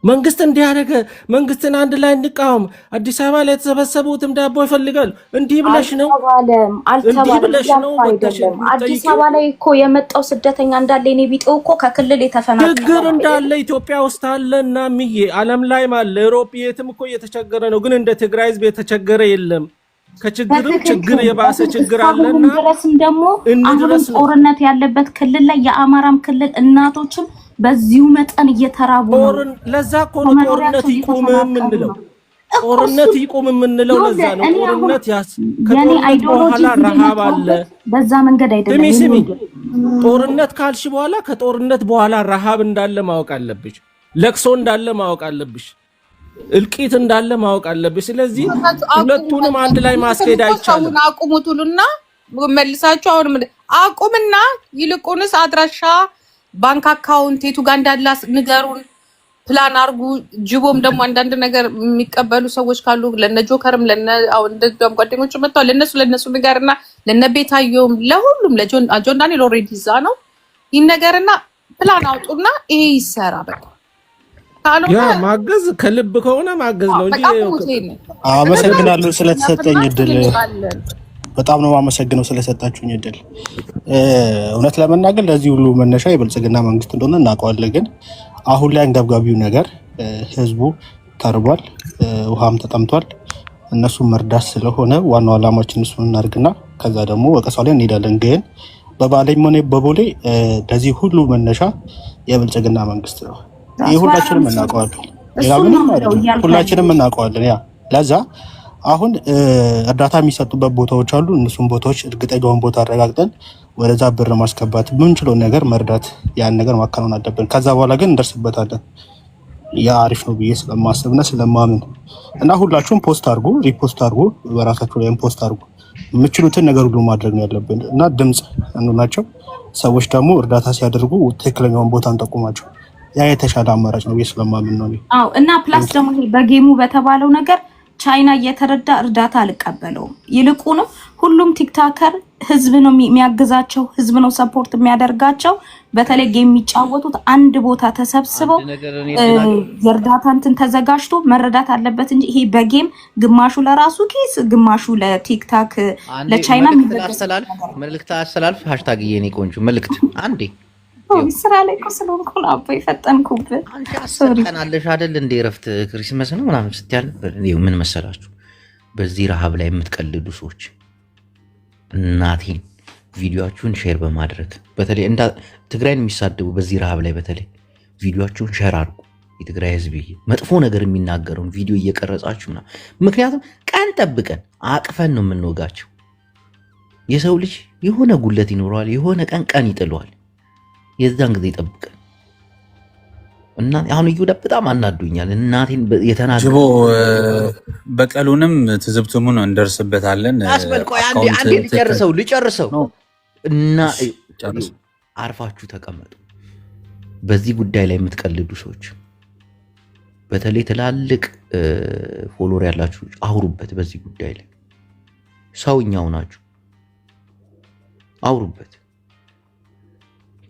መንግስት እንዲያደረገ መንግስትን አንድ ላይ እንቃወም። አዲስ አበባ ላይ የተሰበሰቡትም ዳቦ ይፈልጋሉ። እንዲህ ብለሽ ነው አዲስ አበባ ላይ እኮ የመጣው ስደተኛ እንዳለ እኔ ቢጤው እኮ ከክልል የተፈናቀለ ችግር እንዳለ ኢትዮጵያ ውስጥ አለ እና ምዬ ዓለም ላይ ማለ ዩሮፕ የትም እኮ እየተቸገረ ነው። ግን እንደ ትግራይ ህዝብ የተቸገረ የለም። ከችግርም ችግር የባሰ ችግር አለና ድረስም ደግሞ አሁን ጦርነት ያለበት ክልል ላይ የአማራም ክልል እናቶችም በዚሁ መጠን እየተራቡ ነው። ለዛ እኮ ጦርነት ይቆም የምንለው ጦርነት ይቆም የምንለው ለዛ ነው። ጦርነት ከጦርነት በኋላ ረሃብ አለ። በዛ መንገድ አይደለም። ስሚ ጦርነት ካልሽ በኋላ ከጦርነት በኋላ ረሃብ እንዳለ ማወቅ አለብሽ። ለቅሶ እንዳለ ማወቅ አለብሽ። እልቂት እንዳለ ማወቅ አለብሽ። ስለዚህ ሁለቱንም አንድ ላይ ማስኬድ አይቻልም። አቁሙት ሁሉና መልሳችሁ አሁን አቁምና ይልቁንስ አድራሻ ባንክ አካውንት የቱ ጋር እንዳለ ንገሩን፣ ፕላን አርጉ። ጅቦም ደግሞ አንዳንድ ነገር የሚቀበሉ ሰዎች ካሉ ለነ ጆከርም ለነ አሁን እንደም ጓደኞች መጥተዋል። ለነሱ ንገርና ለነ ቤታየውም ለሁሉም ለጆን ዳንኤል ኦልሬዲ እዛ ነው። ይህን ነገርና ፕላን አውጡና ይሄ ይሰራ በቃ። ያ ማገዝ ከልብ ከሆነ ማገዝ ነው እንጂ። አመሰግናለሁ ስለተሰጠኝ እድል። በጣም ነው የማመሰግነው ስለሰጣችሁኝ እድል። እውነት ለመናገር ለዚህ ሁሉ መነሻ የብልጽግና መንግስት እንደሆነ እናውቀዋለን። ግን አሁን ላይ አንገብጋቢው ነገር ህዝቡ ተርቧል፣ ውሃም ተጠምቷል። እነሱን መርዳት ስለሆነ ዋናው ዓላማችን እሱን እናድርግና ከዛ ደግሞ ወቀሳው ላይ እንሄዳለን። ግን በባሌም ሆነ በቦሌ ለዚህ ሁሉ መነሻ የብልጽግና መንግስት ነው። ይህ ሁላችንም እናውቀዋለን። ሌላ ምንም አይደለም፣ ሁላችንም እናውቀዋለን። ያ ለዛ አሁን እርዳታ የሚሰጡበት ቦታዎች አሉ። እነሱም ቦታዎች እርግጠኛውን ቦታ አረጋግጠን ወደዛ ብር ማስገባት የምንችለውን ነገር መርዳት፣ ያን ነገር ማከናወን አለብን። ከዛ በኋላ ግን እንደርስበታለን። ያ አሪፍ ነው ብዬ ስለማስብና ስለማምን እና ሁላችሁም ፖስት አድርጉ፣ ሪፖስት አድርጉ፣ በራሳችሁ ላይም ፖስት አድርጉ። የምችሉትን ነገር ሁሉ ማድረግ ነው ያለብን እና ድምፅ እንሆናቸው። ሰዎች ደግሞ እርዳታ ሲያደርጉ ትክክለኛውን ቦታ እንጠቁማቸው። ያ የተሻለ አማራጭ ነው ብዬ ስለማምን ነው። አዎ እና ፕላስ ደግሞ በጌሙ በተባለው ነገር ቻይና እየተረዳ እርዳታ አልቀበለውም። ይልቁንም ሁሉም ቲክታከር ህዝብ ነው የሚያግዛቸው፣ ህዝብ ነው ሰፖርት የሚያደርጋቸው። በተለይ ጌም የሚጫወቱት አንድ ቦታ ተሰብስበው የእርዳታ እንትን ተዘጋጅቶ መረዳት አለበት እንጂ ይሄ በጌም ግማሹ ለራሱ ኪስ ግማሹ ለቲክታክ ለቻይና መልእክት አስተላልፍ። ሃሽታግ የኔ ቆንጆ መልእክት አንዴ ስራ ላይ እኮ ስለሆንኩ ነው አባ የፈጠንኩብህ። አንቺ አሰቀናለሽ አይደል እንደ እረፍት ክሪስማስ ነው ምናምን ስትያል ነበር። ምን መሰላችሁ በዚህ ረሃብ ላይ የምትቀልዱ ሰዎች እናቴን ቪዲዮአችሁን ሼር በማድረግ በተለይ ትግራይን የሚሳደቡ በዚህ ረሃብ ላይ በተለይ ቪዲዮአችሁን ሼር አድርጉ። የትግራይ ህዝብ መጥፎ ነገር የሚናገረውን ቪዲዮ እየቀረጻችሁ ነው። ምክንያቱም ቀን ጠብቀን አቅፈን ነው የምንወጋቸው። የሰው ልጅ የሆነ ጉለት ይኖረዋል፣ የሆነ ቀን ይጥለዋል። የዛን ጊዜ ጠብቀን እና አሁን እዩ በጣም አናዱኛል። እናቴን የተናገረው ጅቦ በቀሉንም ትዝብቱን እንደርስበታለን። አስበልቆይ አንዴ ልጨርሰው እና አርፋችሁ ተቀመጡ። በዚህ ጉዳይ ላይ የምትቀልዱ ሰዎች በተለይ ትላልቅ ፎሎወር ያላችሁ አውሩበት። በዚህ ጉዳይ ላይ ሰውኛው ናችሁ፣ አውሩበት።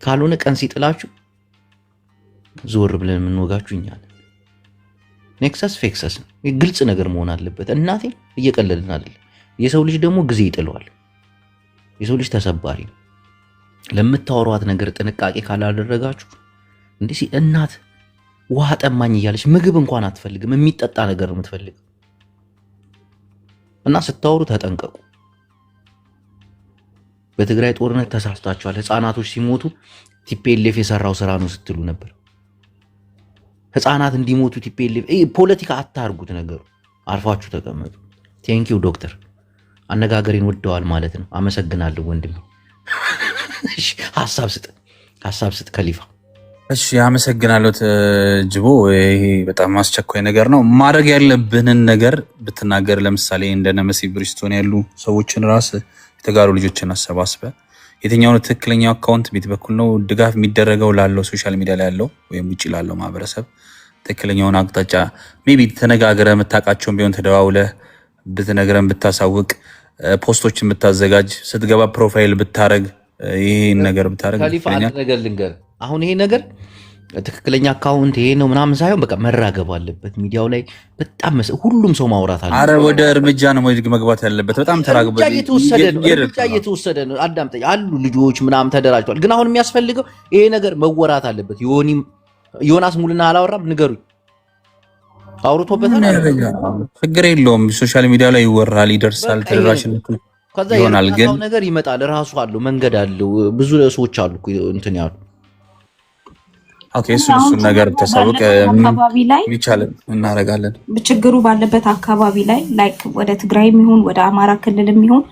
ካልሆነ ቀን ሲጥላችሁ ዞር ብለን የምንወጋችሁ እኛ ነን። ኔክሰስ ፌክሰስ ነው። ግልጽ ነገር መሆን አለበት። እናቴ እየቀለልን አይደለም። የሰው ልጅ ደግሞ ጊዜ ይጥለዋል። የሰው ልጅ ተሰባሪ ነው። ለምታወሯት ነገር ጥንቃቄ ካላደረጋችሁ እንዲህ እናት ውሃ ጠማኝ እያለች ምግብ እንኳን አትፈልግም። የሚጠጣ ነገር ነው የምትፈልገው። እና ስታወሩ ተጠንቀቁ። በትግራይ ጦርነት ተሳስታችኋል። ህፃናቶች ሲሞቱ ቲፒኤልኤፍ የሰራው ስራ ነው ስትሉ ነበር። ህፃናት እንዲሞቱ ቲፒኤልኤፍ ፖለቲካ አታርጉት። ነገሩ አርፋችሁ ተቀመጡ። ቴንኪው ዶክተር አነጋገሬን ወደዋል ማለት ነው። አመሰግናለሁ ወንድሜ። ሀሳብ ስጥ ከሊፋ። እሺ አመሰግናለሁ ጅቦ። ይሄ በጣም አስቸኳይ ነገር ነው። ማድረግ ያለብንን ነገር ብትናገር፣ ለምሳሌ እንደነ መሲ ብሪስቶን ያሉ ሰዎችን ራስ የተጋሩ ልጆችን አሰባስበ የትኛው ነው ትክክለኛው አካውንት ቤት በኩል ነው ድጋፍ የሚደረገው ላለው ሶሻል ሚዲያ ላይ ያለው ወይም ውጪ ላለው ማህበረሰብ ትክክለኛውን አቅጣጫ ሜቢ ተነጋግረ የምታውቃቸውን ቢሆን ተደዋውለ ብትነግረን ብታሳውቅ፣ ፖስቶችን ብታዘጋጅ፣ ስትገባ ፕሮፋይል ብታረግ፣ ይሄን ነገር ብታረግ ከሊፋ አንድ ነገር ልንገር። አሁን ይሄ ነገር ትክክለኛ አካውንት ይሄ ነው ምናምን ሳይሆን በቃ መራገብ አለበት ሚዲያው ላይ በጣም ሁሉም ሰው ማውራት አለ። አረ ወደ እርምጃ ነው መግባት ያለበት። በጣም ተራግቦ እርምጃ እየተወሰደ ነው። አዳምጠኝ፣ አሉ ልጆች ምናምን ተደራጅቷል። ግን አሁን የሚያስፈልገው ይሄ ነገር መወራት አለበት። ዮናስ ሙሉና አላወራም? ንገሩኝ። አውርቶበታል? ችግር የለውም። ሶሻል ሚዲያ ላይ ይወራል፣ ይደርሳል፣ ተደራሽነቱ ይሆናል። ግን ነገር ይመጣል፣ ራሱ አለው መንገድ አለው። ብዙ ሰዎች አሉ እንትን ያሉ እሱን ነገር ተሳውቅ አካባቢ ላይ ይቻላል እናደርጋለን። ችግሩ ባለበት አካባቢ ላይ ላይክ ወደ ትግራይም ይሁን ወደ አማራ ክልልም ይሁን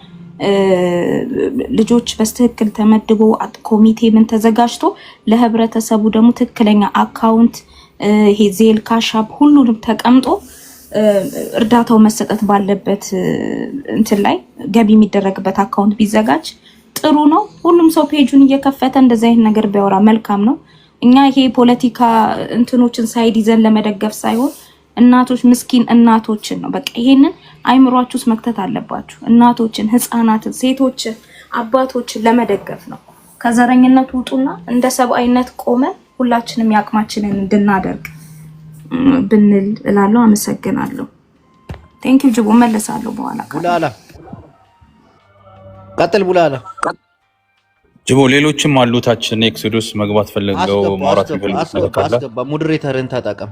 ልጆች በስትክክል ተመድቦ ኮሚቴ ምን ተዘጋጅቶ ለህብረተሰቡ ደግሞ ትክክለኛ አካውንት ይሄ ዜል ካሻፕ ሁሉንም ተቀምጦ እርዳታው መሰጠት ባለበት እንትን ላይ ገቢ የሚደረግበት አካውንት ቢዘጋጅ ጥሩ ነው። ሁሉም ሰው ፔጁን እየከፈተ እንደዚህ አይነት ነገር ቢያወራ መልካም ነው። እኛ ይሄ ፖለቲካ እንትኖችን ሳይድ ይዘን ለመደገፍ ሳይሆን እናቶች ምስኪን እናቶችን ነው በቃ ይሄንን አይምሯችሁ ውስጥ መክተት አለባችሁ። እናቶችን፣ ህፃናትን፣ ሴቶችን፣ አባቶችን ለመደገፍ ነው። ከዘረኝነት ውጡና እንደ ሰብአዊነት ቆመ ሁላችንም ያቅማችንን እንድናደርግ ብንል እላለሁ። አመሰግናለሁ። ቴንክ ዩ ጅቦ። መለሳለሁ በኋላ። ቡላላ ቀጥል። ቡላላ ጅቦ ሌሎችም አሉታችን ኤክሶዱስ መግባት ፈልገው ማውራት አስገባ። ሞዴሬተርን ተጠቀም።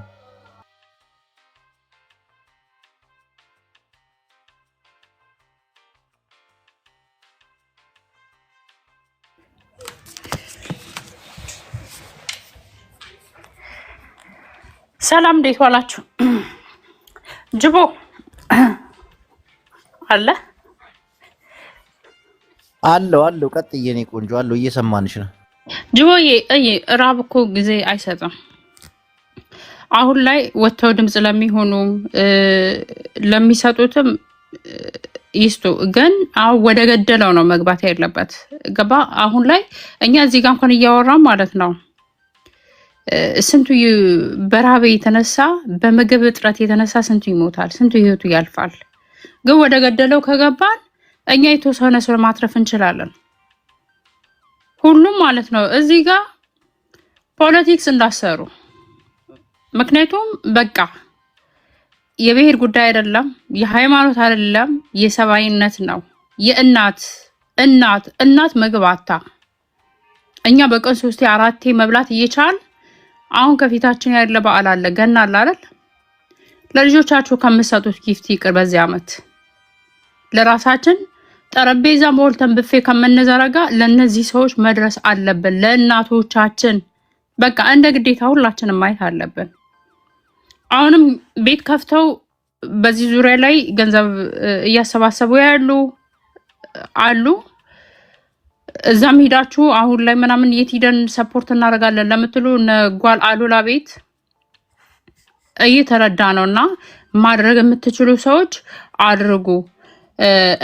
ሰላም እንዴት ዋላችሁ? ጅቦ አለ አለው ቀጥዬ የኔ ቆንጆ አለው። እየሰማንሽ ነው ጅቦዬ። ራብ እኮ ጊዜ አይሰጥም። አሁን ላይ ወጥተው ድምፅ ለሚሆኑ ለሚሰጡትም ይስጡ። ግን አሁን ወደ ገደለው ነው መግባት ያለበት። ገባ? አሁን ላይ እኛ እዚህ ጋር እንኳን እያወራን ማለት ነው ስንቱ በረሃብ የተነሳ በምግብ እጥረት የተነሳ ስንቱ ይሞታል፣ ስንቱ ህይወቱ ያልፋል። ግን ወደ ገደለው ከገባን እኛ የተወሰነ ሰው ማትረፍ እንችላለን። ሁሉም ማለት ነው እዚህ ጋር ፖለቲክስ እንዳሰሩ። ምክንያቱም በቃ የብሔር ጉዳይ አይደለም፣ የሃይማኖት አይደለም፣ የሰብአዊነት ነው። የእናት ምግብ አታ እኛ በቀን 3 4 መብላት እየቻል አሁን ከፊታችን ያለ በዓል አለ፣ ገና አለ አይደል? ለልጆቻችሁ ከምትሰጡት ጊፍት ይቅር በዚህ ዓመት ለራሳችን ጠረጴዛ ሞልተን ብፌ ከምንዘረጋ ለነዚህ ሰዎች መድረስ አለብን። ለእናቶቻችን በቃ እንደ ግዴታ ሁላችንም ማየት አለብን። አሁንም ቤት ከፍተው በዚህ ዙሪያ ላይ ገንዘብ እያሰባሰቡ ያሉ አሉ። እዛም ሄዳችሁ አሁን ላይ ምናምን የት ሄደን ሰፖርት እናደርጋለን ለምትሉ ጓል አሉላ ቤት እየተረዳ ነውና ማድረግ የምትችሉ ሰዎች አድርጉ።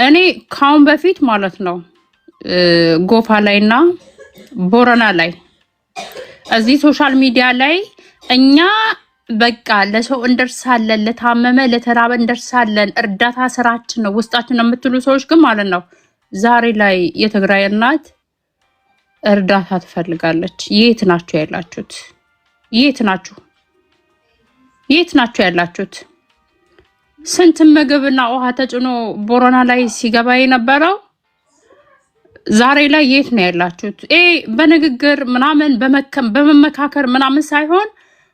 እኔ ካሁን በፊት ማለት ነው ጎፋ ላይና ቦረና ላይ እዚህ ሶሻል ሚዲያ ላይ እኛ በቃ ለሰው እንደርሳለን፣ ለታመመ ለተራበ እንደርሳለን፣ እርዳታ ስራችን ነው ውስጣችን ነው የምትሉ ሰዎች ግን ማለት ነው ዛሬ ላይ የትግራይ እናት እርዳታ ትፈልጋለች። የት ናችሁ ያላችሁት? የት ናችሁ ያላችሁት? ስንት ምግብና ውሃ ተጭኖ ቦረና ላይ ሲገባ የነበረው ዛሬ ላይ የት ነው ያላችሁት? በንግግር ምናምን በመመካከር ምናምን ሳይሆን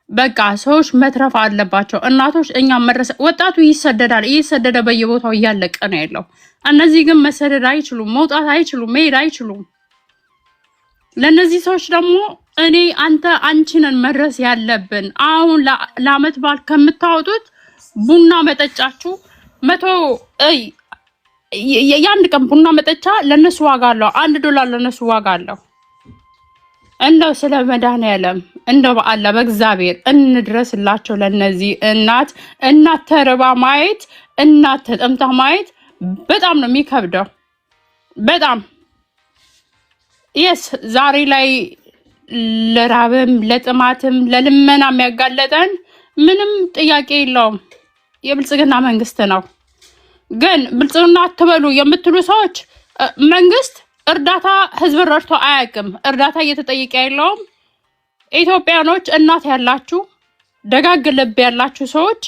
በቃ ሰዎች መትረፍ አለባቸው። እናቶች እኛ መድረስ ወጣቱ ይሰደዳል፣ እየሰደደ በየቦታው እያለቀ ነው ያለው። እነዚህ ግን መሰደድ አይችሉም፣ መውጣት አይችሉም፣ መሄድ አይችሉም። ለነዚህ ሰዎች ደግሞ እኔ አንቺ ነን መድረስ ያለብን። አሁን ለአመት በዓል ከምታወጡት ቡና መጠጫችሁ የአንድ ቀን ቡና መጠጫ ለነሱ ዋጋ አለው። $1 ለነሱ ዋጋ አለው። እንደው ስለ መድኃኒዓለም እንደው በአላህ በእግዚአብሔር እንድረስላቸው ለነዚህ እናት ተርባ ማየት እናት ተጠምታ ማየት በጣም ነው የሚከብደው። በጣም ዛሬ ላይ ለራብም ለጥማትም ለልመናም ያጋለጠን ምንም ጥያቄ የለውም የብልጽግና መንግስት ነው። ግን ብልጽግና አትበሉ የምትሉ ሰዎች መንግስት እርዳታ ህዝብ ረድቶ አያውቅም። እርዳታ እየተጠየቀ ያለውም ኢትዮጵያኖች እናት ያላችሁ ደጋግ ልብ ያላችሁ ሰዎች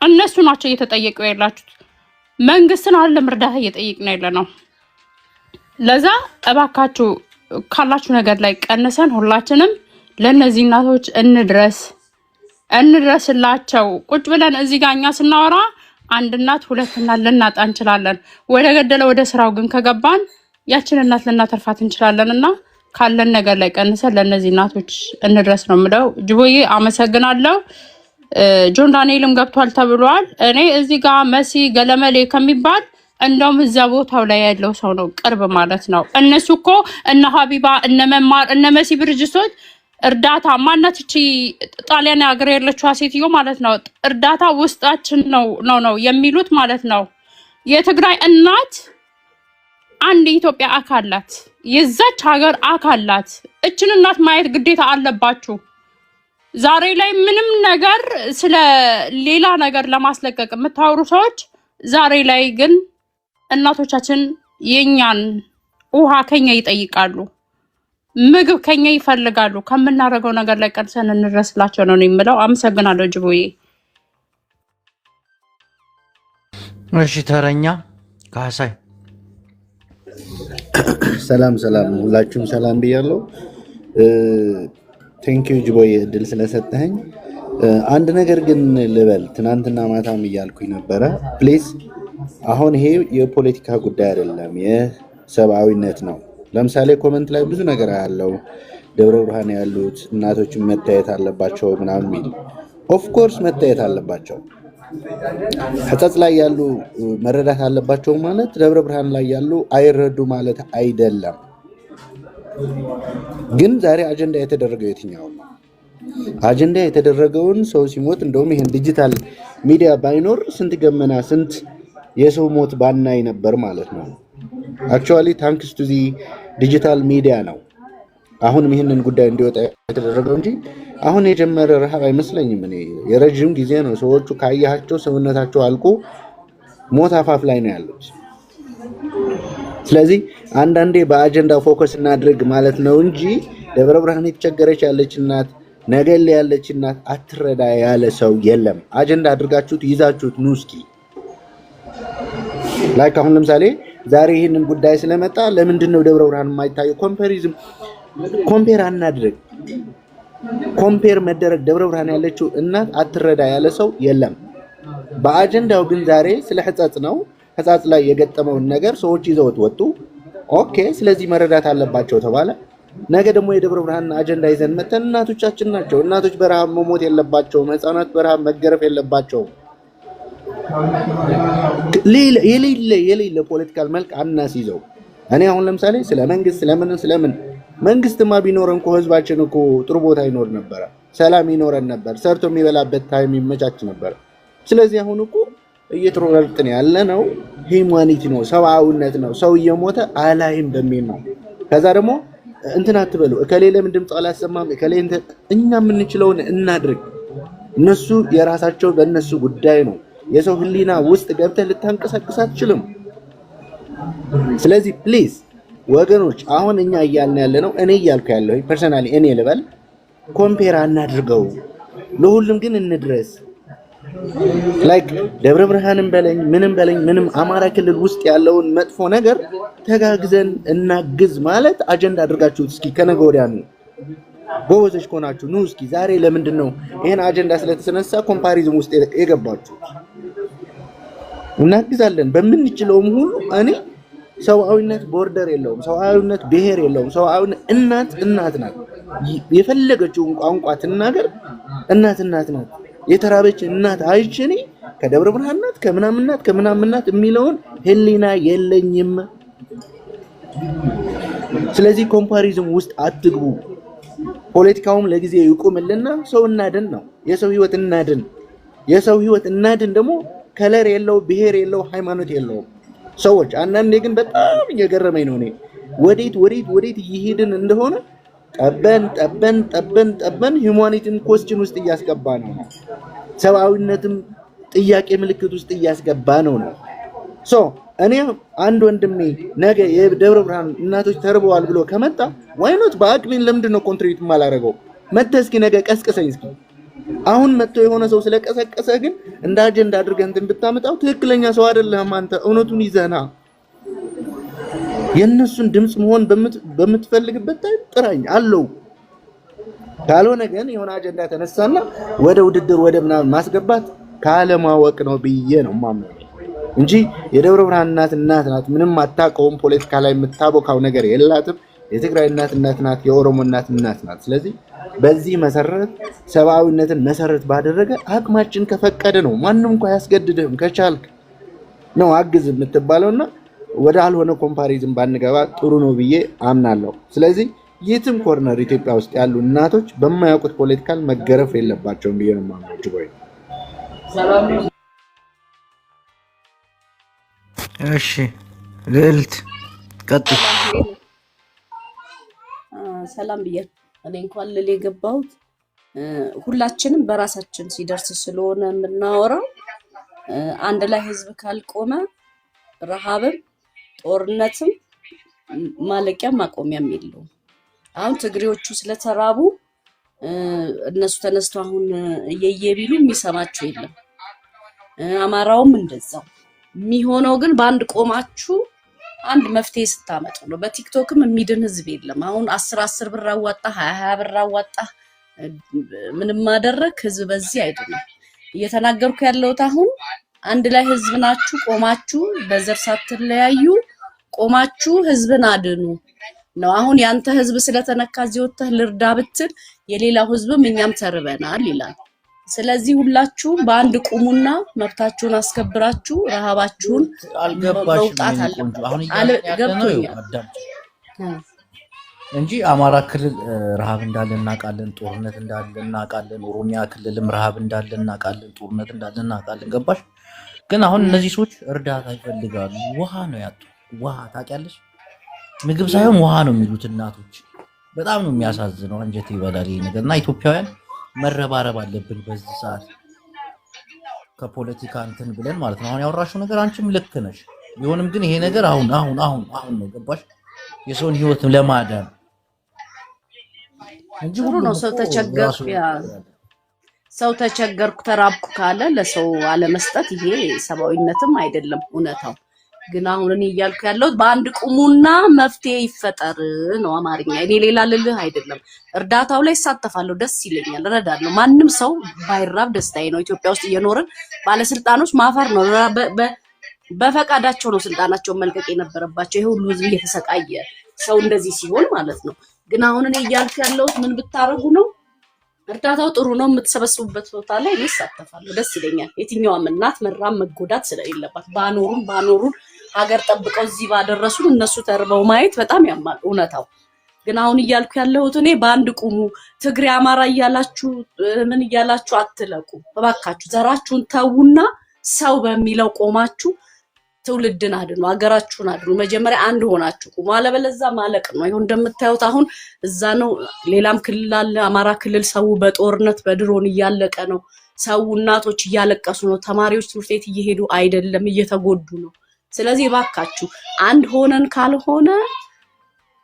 እነሱ ናቸው እየተጠየቁ ያላችሁት። መንግስትን አይደለም እርዳታ እየጠየቅን ያለ ነው። ለዛ እባካችሁ ካላችሁ ነገር ላይ ቀንሰን ሁላችንም ለነዚህ እናቶች እንድረስላቸው። ቁጭ ብለን እዚህ ጋር እኛ ስናወራ አንድ እናት ሁለት እናት ልናጣ እንችላለን። ወደ ገደለ ወደ ስራው ግን ከገባን ያችን እናት ልናተርፋት እንችላለን እና ካለን ነገር ላይ ቀንሰን ለነዚህ እናቶች እንድረስ ነው የምለው። ጅቦዬ አመሰግናለሁ። ጆን ዳንኤልም ገብቷል ተብሏል። እኔ እዚህ ጋር መሲ ገለመሌ ከሚባል እንደውም እዛ ቦታው ላይ ያለው ሰው ነው ቅርብ ማለት ነው። እነሱ እኮ እነ ሀቢባ እነ መማር እነ መሲ ብርጅስቶች እርዳታ ማናት እቺ ጣሊያን ሀገር ያለችው ሴትዮ ማለት ነው እርዳታ ውስጣችን ነው የሚሉት ማለት ነው። የትግራይ እናት አንድ የኢትዮጵያ አካላት የዛች ሀገር አካላት እችን እናት ማየት ግዴታ አለባችሁ። ዛሬ ላይ ምንም ነገር ስለ ሌላ ነገር ለማስለቀቅ የምታወሩ ሰዎች ዛሬ ላይ ግን እናቶቻችን የኛን ውሃ ከኛ ይጠይቃሉ፣ ምግብ ከኛ ይፈልጋሉ። ከምናደርገው ነገር ላይ ቀንሰን እንድረስላቸው ነው የምለው። አመሰግናለሁ ጅቦዬ። እሺ ተረኛ ካሳይ። ሰላም ሁላችሁም ሰላም ብያለሁ። ቴንኪዩ ጅቦዬ እድል ስለሰጠኸኝ። አንድ ነገር ግን ልበል፣ ትናንትና ማታም እያልኩኝ ነበረ። ፕሊዝ አሁን ይሄ የፖለቲካ ጉዳይ አይደለም፣ የሰብአዊነት ነው። ለምሳሌ ኮመንት ላይ ብዙ ነገር ያለው ደብረ ብርሃን ያሉት እናቶችን መታየት አለባቸው ምናምን የሚል ኦፍኮርስ መታየት አለባቸው። ሕጸጽ ላይ ያሉ መረዳት አለባቸው ማለት ደብረ ብርሃን ላይ ያሉ አይረዱ ማለት አይደለም። ግን ዛሬ አጀንዳ የተደረገው የትኛው ነው? አጀንዳ የተደረገውን ሰው ሲሞት እንደውም ይሄን ዲጂታል ሚዲያ ባይኖር ስንት ገመና ስንት የሰው ሞት ባናይ ነበር ማለት ነው። አክቹዋሊ ታንክስ ቱ ዚ ዲጂታል ሚዲያ ነው አሁንም ይህንን ጉዳይ እንዲወጣ የተደረገው እንጂ አሁን የጀመረ ረሃብ አይመስለኝም። እኔ የረጅም ጊዜ ነው። ሰዎቹ ካያቸው ሰውነታቸው አልቆ ሞት አፋፍ ላይ ነው ያሉት። ስለዚህ አንዳንዴ በአጀንዳ ፎከስ እናድርግ ማለት ነው እንጂ ደብረ ብርሃን የተቸገረች ያለች እናት ነገሌ ያለች እናት አትረዳ ያለ ሰው የለም። አጀንዳ አድርጋችሁት ይዛችሁት ኑ እስኪ። ላይክ አሁን ለምሳሌ ዛሬ ይህንን ጉዳይ ስለመጣ ለምንድን ነው ደብረ ብርሃን የማይታየው? ኮምፔር አናድርግ። ኮምፔር መደረግ ደብረ ብርሃን ያለችው እናት አትረዳ ያለ ሰው የለም። በአጀንዳው ግን ዛሬ ስለ ሕጸጽ ነው። ሕጸጽ ላይ የገጠመውን ነገር ሰዎች ይዘውት ወጡ። ኦኬ፣ ስለዚህ መረዳት አለባቸው ተባለ። ነገ ደግሞ የደብረ ብርሃን አጀንዳ ይዘን መተን እናቶቻችን ናቸው። እናቶች በረሃብ መሞት የለባቸውም። ሕፃናት በረሃብ መገረፍ የለባቸውም። የሌለ ፖለቲካል መልክ አናስይዘው። እኔ አሁን ለምሳሌ ስለ መንግስት ስለምን መንግስትማ ቢኖረን እኮ ህዝባችን እኮ ጥሩ ቦታ ይኖር ነበር፣ ሰላም ይኖረን ነበር፣ ሰርቶ የሚበላበት ታይም ይመቻች ነበር። ስለዚህ አሁን እኮ እየተሮረጥን ያለ ነው ሂዩማኒቲ ነው፣ ሰብአዊነት ነው። ሰው እየሞተ አላይም በሚል ነው። ከዛ ደግሞ እንትን አትበሉ፣ እከሌ ለምን ድምፅ አላሰማም፣ እከሌ እኛ የምንችለውን እናድርግ። እነሱ የራሳቸው በእነሱ ጉዳይ ነው። የሰው ህሊና ውስጥ ገብተህ ልታንቀሳቅስ አትችልም። ስለዚህ ፕሊዝ ወገኖች አሁን እኛ እያልን ያለ ነው፣ እኔ እያልኩ ያለሁ ፐርሰናሊ እኔ ልበል፣ ኮምፔር አናድርገው፣ ለሁሉም ግን እንድረስ። ላይክ ደብረ ብርሃንም በለኝ ምንም አማራ ክልል ውስጥ ያለውን መጥፎ ነገር ተጋግዘን እናግዝ ማለት አጀንዳ አድርጋችሁት እስኪ ከነገ ወዲያ ነው ጎበዞች ከሆናችሁ ኑ እስኪ ዛሬ ለምንድን ነው ይሄን አጀንዳ ስለተነሳ ኮምፓሪዝም ውስጥ የገባችሁ? እናግዛለን በምንችለውም ሁሉ። እኔ ሰብአዊነት ቦርደር የለውም፣ ሰብአዊነት ብሔር የለውም። ሰብአዊነት እናት ናት። የፈለገችውን ቋንቋ ትናገር፣ እናት ናት። የተራበች እናት አይቼ እኔ ከደብረ ብርሃን ናት ከምናምን ናት የሚለውን ህሊና የለኝም። ስለዚህ ኮምፓሪዝም ውስጥ አትግቡ። ፖለቲካውም ለጊዜ ይቁምልና ሰው እናድን ነው። የሰው ህይወት እናድን። የሰው ህይወት እናድን ደግሞ ከለር የለው፣ ብሔር የለው፣ ሃይማኖት የለው። ሰዎች አንዳንዴ ግን በጣም እየገረመኝ ነው እኔ ወዴት እየሄድን እንደሆነ ጠበን ሂዩማኒቲን ኮስችን ውስጥ እያስገባ ነው። ሰብአዊነትም ጥያቄ ምልክት ውስጥ እያስገባ ነው። እኔ አንድ ወንድሜ ነገ የደብረ ብርሃን እናቶች ተርበዋል ብሎ ከመጣ ዋይኖት በአቅሜን ለምንድን ነው ኮንትሪቢዩት የማላደርገው? መተህ እስኪ ነገ ቀስቅሰኝ እስኪ። አሁን መጥቶ የሆነ ሰው ስለቀሰቀሰ ግን እንደ አጀንዳ አድርገህ እንትን ብታመጣው ትክክለኛ ሰው አይደለህም አንተ። እውነቱን ይዘህና የእነሱን ድምፅ መሆን በምትፈልግበት ታይም ጥራኝ አለው። ካልሆነ ግን የሆነ አጀንዳ ተነሳና ወደ ውድድር ወደ ምናምን ማስገባት ካለማወቅ ነው ብዬ ነው ማምነው እንጂ የደብረ ብርሃን እናት ናት። ምንም አታውቀውም። ፖለቲካ ላይ የምታቦካው ነገር የላትም። የትግራይ እናት ናት። የኦሮሞ እናት ናት። ስለዚህ በዚህ መሰረት ሰብአዊነትን መሰረት ባደረገ አቅማችን ከፈቀደ ነው። ማንም እንኳን ያስገድድህም ከቻልክ ነው አግዝ የምትባለውና ወደ አልሆነ ኮምፓሪዝም ባንገባ ጥሩ ነው ብዬ አምናለሁ። ስለዚህ የትም ኮርነር ኢትዮጵያ ውስጥ ያሉ እናቶች በማያውቁት ፖለቲካል መገረፍ የለባቸውም ብዬ ነው የማምነው። ጅቦይ እሺ፣ ልዕልት ቀጥል። ሰላም ብዬ እኔ እንኳን ልል የገባሁት ሁላችንም በራሳችን ሲደርስ ስለሆነ የምናወራው አንድ ላይ ህዝብ ካልቆመ ረሃብም ጦርነትም ማለቂያ ማቆሚያም የለውም። አሁን ትግሬዎቹ ስለተራቡ እነሱ ተነስተው አሁን እየየቢሉ የሚሰማቸው የለም። አማራውም እንደዛው የሚሆነው ግን በአንድ ቆማችሁ አንድ መፍትሄ ስታመጡ ነው። በቲክቶክም የሚድን ህዝብ የለም። አሁን 10 ብር አዋጣ 20 ብር አዋጣ ምንም ማደረግ ህዝብ በዚህ አይደለም። እየተናገርኩ ያለሁት አሁን አንድ ላይ ህዝብ ናችሁ፣ ቆማችሁ በዘር ሳትለያዩ ቆማችሁ ህዝብን አድኑ ነው። አሁን ያንተ ህዝብ ስለተነካ እዚህ ወጥተህ ልርዳ ብትል የሌላው ህዝብም እኛም ተርበናል ይላል። ስለዚህ ሁላችሁ በአንድ ቁሙና መብታችሁን አስከብራችሁ ረሃባችሁን መውጣት አለባችሁ እንጂ አማራ ክልል ረሃብ እንዳለ እናውቃለን፣ ጦርነት እንዳለ እናውቃለን። ኦሮሚያ ክልልም ረሃብ እንዳለ እናውቃለን፣ ጦርነት እንዳለ እናውቃለን። ገባሽ? ግን አሁን እነዚህ ሰዎች እርዳታ ይፈልጋሉ። ውሃ ነው ያጡ። ውሃ ታውቂያለሽ? ምግብ ሳይሆን ውሃ ነው የሚሉት እናቶች። በጣም ነው የሚያሳዝነው። አንጀት ይበላል ይሄ ነገር እና ኢትዮጵያውያን መረባረብ አለብን በዚህ ሰዓት ከፖለቲካ እንትን ብለን ማለት ነው። አሁን ያወራሽው ነገር አንቺም ልክ ነሽ። ቢሆንም ግን ይሄ ነገር አሁን ነው ገባሽ? የሰውን ህይወት ለማዳን እንጂ ጥሩ ነው። ሰው ተቸገርኩ ተራብኩ ካለ ለሰው አለመስጠት ይሄ ሰብአዊነትም አይደለም እውነታው። ግን አሁን እኔ እያልኩ ያለሁት በአንድ ቁሙና መፍትሄ ይፈጠር ነው አማርኛ። እኔ ሌላ ልልህ አይደለም። እርዳታው ላይ እሳተፋለሁ፣ ደስ ይለኛል፣ እረዳለሁ። ማንም ሰው ባይራብ ደስታዬ ነው። ኢትዮጵያ ውስጥ እየኖርን ባለስልጣኖች ማፈር ነው። በፈቃዳቸው ነው ስልጣናቸውን መልቀቅ የነበረባቸው። ይሄ ሁሉ ህዝብ እየተሰቃየ ሰው እንደዚህ ሲሆን ማለት ነው። ግን አሁን እኔ እያልኩ ያለሁት ምን ብታረጉ ነው? እርዳታው ጥሩ ነው። የምትሰበስቡበት ቦታ ላይ እኔ እሳተፋለሁ፣ ደስ ይለኛል። የትኛውም እናት መራብ መጎዳት ስለሌለባት ባኖሩን ሀገር ጠብቀው እዚህ ባደረሱን እነሱ ተርበው ማየት በጣም ያማል እውነታው። ግን አሁን እያልኩ ያለሁት እኔ በአንድ ቁሙ። ትግሬ አማራ እያላችሁ ምን እያላችሁ አትለቁ እባካችሁ። ዘራችሁን ተዉና ሰው በሚለው ቆማችሁ ትውልድን አድኑ፣ ሀገራችሁን አድኑ። መጀመሪያ አንድ ሆናችሁ ቁሙ፣ አለበለዚያ ማለቅ ነው። ይሁን እንደምታዩት አሁን እዛ ነው፣ ሌላም ክልል አለ። አማራ ክልል ሰው በጦርነት በድሮን እያለቀ ነው። ሰው እናቶች እያለቀሱ ነው። ተማሪዎች ትምህርት ቤት እየሄዱ አይደለም፣ እየተጎዱ ነው። ስለዚህ እባካችሁ አንድ ሆነን ካልሆነ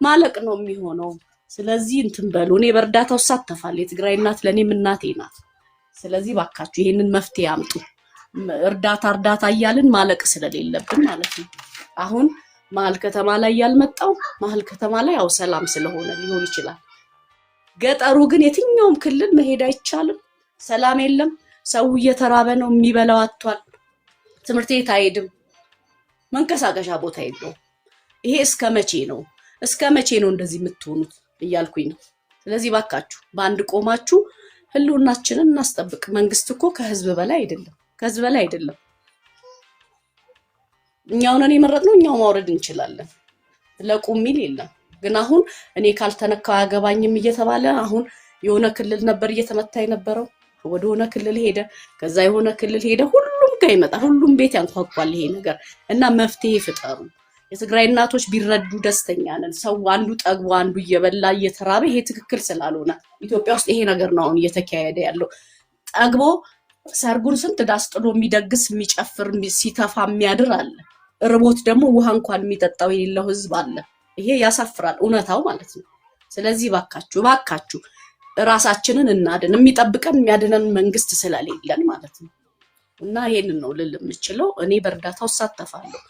ማለቅ ነው የሚሆነው። ስለዚህ እንትን በሉ። እኔ በእርዳታው እሳተፋለሁ። የትግራይ እናት ለእኔም እናቴ ናት። ስለዚህ እባካችሁ ይሄንን መፍትሄ አምጡ። እርዳታ እያልን ማለቅ ስለሌለብን ማለት ነው። አሁን መሀል ከተማ ላይ ያልመጣው መሀል ከተማ ላይ ያው ሰላም ስለሆነ ሊሆን ይችላል። ገጠሩ ግን የትኛውም ክልል መሄድ አይቻልም፣ ሰላም የለም። ሰው እየተራበ ነው፣ የሚበላው አጥቷል። ትምህርት ቤት አይሄድም፣ መንቀሳቀሻ ቦታ የለውም። ይሄ እስከ መቼ ነው እንደዚህ የምትሆኑት እያልኩኝ ነው። ስለዚህ ባካችሁ በአንድ ቆማችሁ ህልውናችንን እናስጠብቅ። መንግስት እኮ ከህዝብ በላይ አይደለም። እኛው ነን የመረጥነው፣ እኛው ማውረድ እንችላለን። ለቁም ሚል የለም። ግን አሁን እኔ ካልተነካው አያገባኝም እየተባለ አሁን የሆነ ክልል ነበር እየተመታ የነበረው ወደ ሆነ ክልል ሄደ፣ ከዛ የሆነ ክልል ሄደ፣ ሁሉም ጋር ይመጣል፣ ሁሉም ቤት ያንኳኳል ይሄ ነገር እና መፍትሄ ፍጠሩ። የትግራይ እናቶች ቢረዱ ደስተኛ ነን። ሰው አንዱ ጠግቦ አንዱ እየበላ እየተራበ ይሄ ትክክል ስላልሆነ ኢትዮጵያ ውስጥ ይሄ ነገር ነው አሁን እየተካሄደ ያለው። ጠግቦ ሰርጉን ስንት ዳስ ጥሎ የሚደግስ የሚጨፍር ሲተፋ የሚያድር አለ። ርቦት ደግሞ ውሃ እንኳን የሚጠጣው የሌለው ህዝብ አለ። ይሄ ያሳፍራል፣ እውነታው ማለት ነው። ስለዚህ ባካችሁ ራሳችንን እናድን። የሚጠብቀን የሚያድነን መንግስት ስለሌለን ማለት ነው። እና ይሄንን ነው ልል የምችለው። እኔ በእርዳታው እሳተፋለሁ።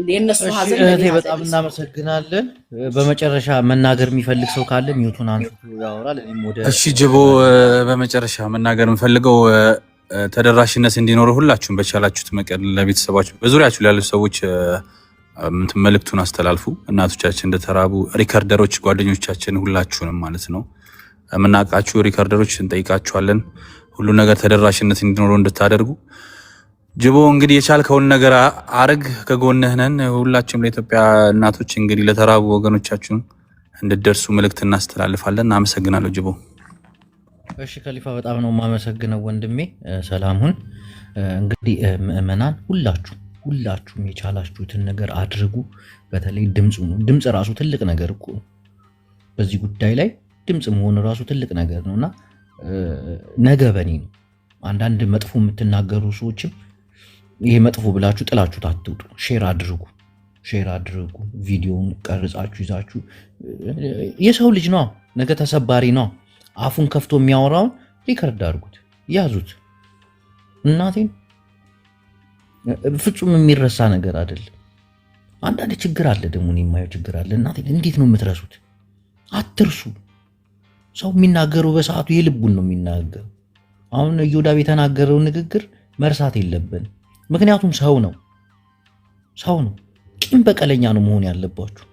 የነሱ ሀዘን በጣም እናመሰግናለን። በመጨረሻ መናገር የሚፈልግ ሰው ካለ ሚውቱን አንስቶ ያወራል። እሺ ጅቦ፣ በመጨረሻ መናገር የምፈልገው ተደራሽነት እንዲኖር ሁላችሁም በቻላችሁት መጠን ለቤተሰባችሁ በዙሪያችሁ ላሉ ሰዎች መልእክቱን አስተላልፉ። እናቶቻችን እንደተራቡ ሪከርደሮች፣ ጓደኞቻችን ሁላችሁንም ማለት ነው የምናውቃችሁ ሪከርደሮች እንጠይቃችኋለን። ሁሉ ነገር ተደራሽነት እንዲኖረው እንድታደርጉ። ጅቦ እንግዲህ የቻልከውን ነገር አርግ፣ ከጎንህ ነን። ሁላችሁም ለኢትዮጵያ እናቶች እንግዲህ ለተራቡ ወገኖቻችሁን እንድትደርሱ መልእክት እናስተላልፋለን። አመሰግናለሁ ጅቦ። እሺ ከሊፋ በጣም ነው የማመሰግነው ወንድሜ። ሰላሙን እንግዲህ ምእመናን ሁላችሁም የቻላችሁትን ነገር አድርጉ። በተለይ ድምፅ ራሱ ትልቅ ነገር እኮ በዚህ ጉዳይ ላይ ድምፅ መሆን ራሱ ትልቅ ነገር ነውና ነገ በኔ ነው። አንዳንድ መጥፎ የምትናገሩ ሰዎችም ይሄ መጥፎ ብላችሁ ጥላችሁት አትውጡ። ሼር አድርጉ። ቪዲዮውን ቀርጻችሁ ይዛችሁ የሰው ልጅ ነው፣ ነገ ተሰባሪ ነው። አፉን ከፍቶ የሚያወራውን ሪከርድ አድርጉት፣ ያዙት። እናቴን ፍጹም የሚረሳ ነገር አይደለም። አንዳንድ ችግር አለ ደግሞ የማየው ችግር አለ። እናቴን እንዴት ነው የምትረሱት? አትርሱ። ሰው የሚናገረው በሰዓቱ የልቡን ነው የሚናገረው። አሁን ኢዮዳብ የተናገረው ንግግር መርሳት የለብን። ምክንያቱም ሰው ነው። ቂም በቀለኛ ነው መሆን ያለባችሁ።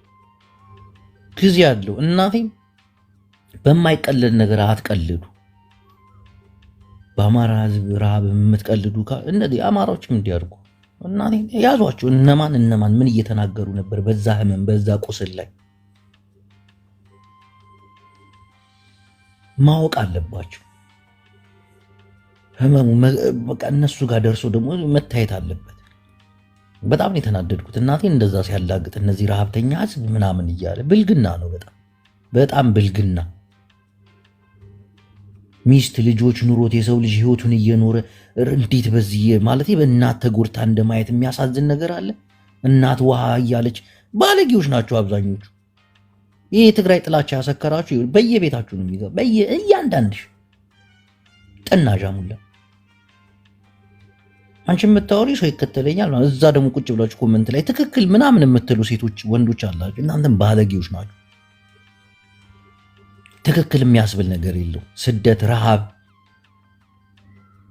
ጊዜ ያለው እናቴን በማይቀለድ ነገር አትቀልዱ። በአማራ ህዝብ ረሃብ የምትቀልዱ እነዚህ አማራዎችም እንዲያርጉ እናቴን ያዟቸው። እነማን ምን እየተናገሩ ነበር በዛ ህመም በዛ ቁስል ላይ ማወቅ አለባቸው። ህመሙ በቃ እነሱ ጋር ደርሶ ደግሞ መታየት አለበት። በጣም ነው የተናደድኩት እናቴን እንደዛ ሲያላግጥ እነዚህ ረሃብተኛ ህዝብ ምናምን እያለ ብልግና ነው። በጣም ብልግና። ሚስት ልጆች ኑሮት የሰው ልጅ ህይወቱን እየኖረ እንዴት በዚህ ማለት በእናት ተጎድታ እንደማየት የሚያሳዝን ነገር አለ? እናት ውሃ እያለች ባለጌዎች ናቸው አብዛኞቹ። ይህ የትግራይ ጥላቻ ያሰከራችሁ በየቤታችሁ ነው የሚገባ። እያንዳንድሽ ጥናዣ ሙላ አንቺ የምታወሪ ሰው ይከተለኛል። እዛ ደግሞ ቁጭ ብላችሁ ኮመንት ላይ ትክክል ምናምን የምትሉ ሴቶች ወንዶች አላችሁ። እናንተም ባለጌዎች ናችሁ። ትክክል የሚያስብል ነገር የለው። ስደት፣ ረሃብ፣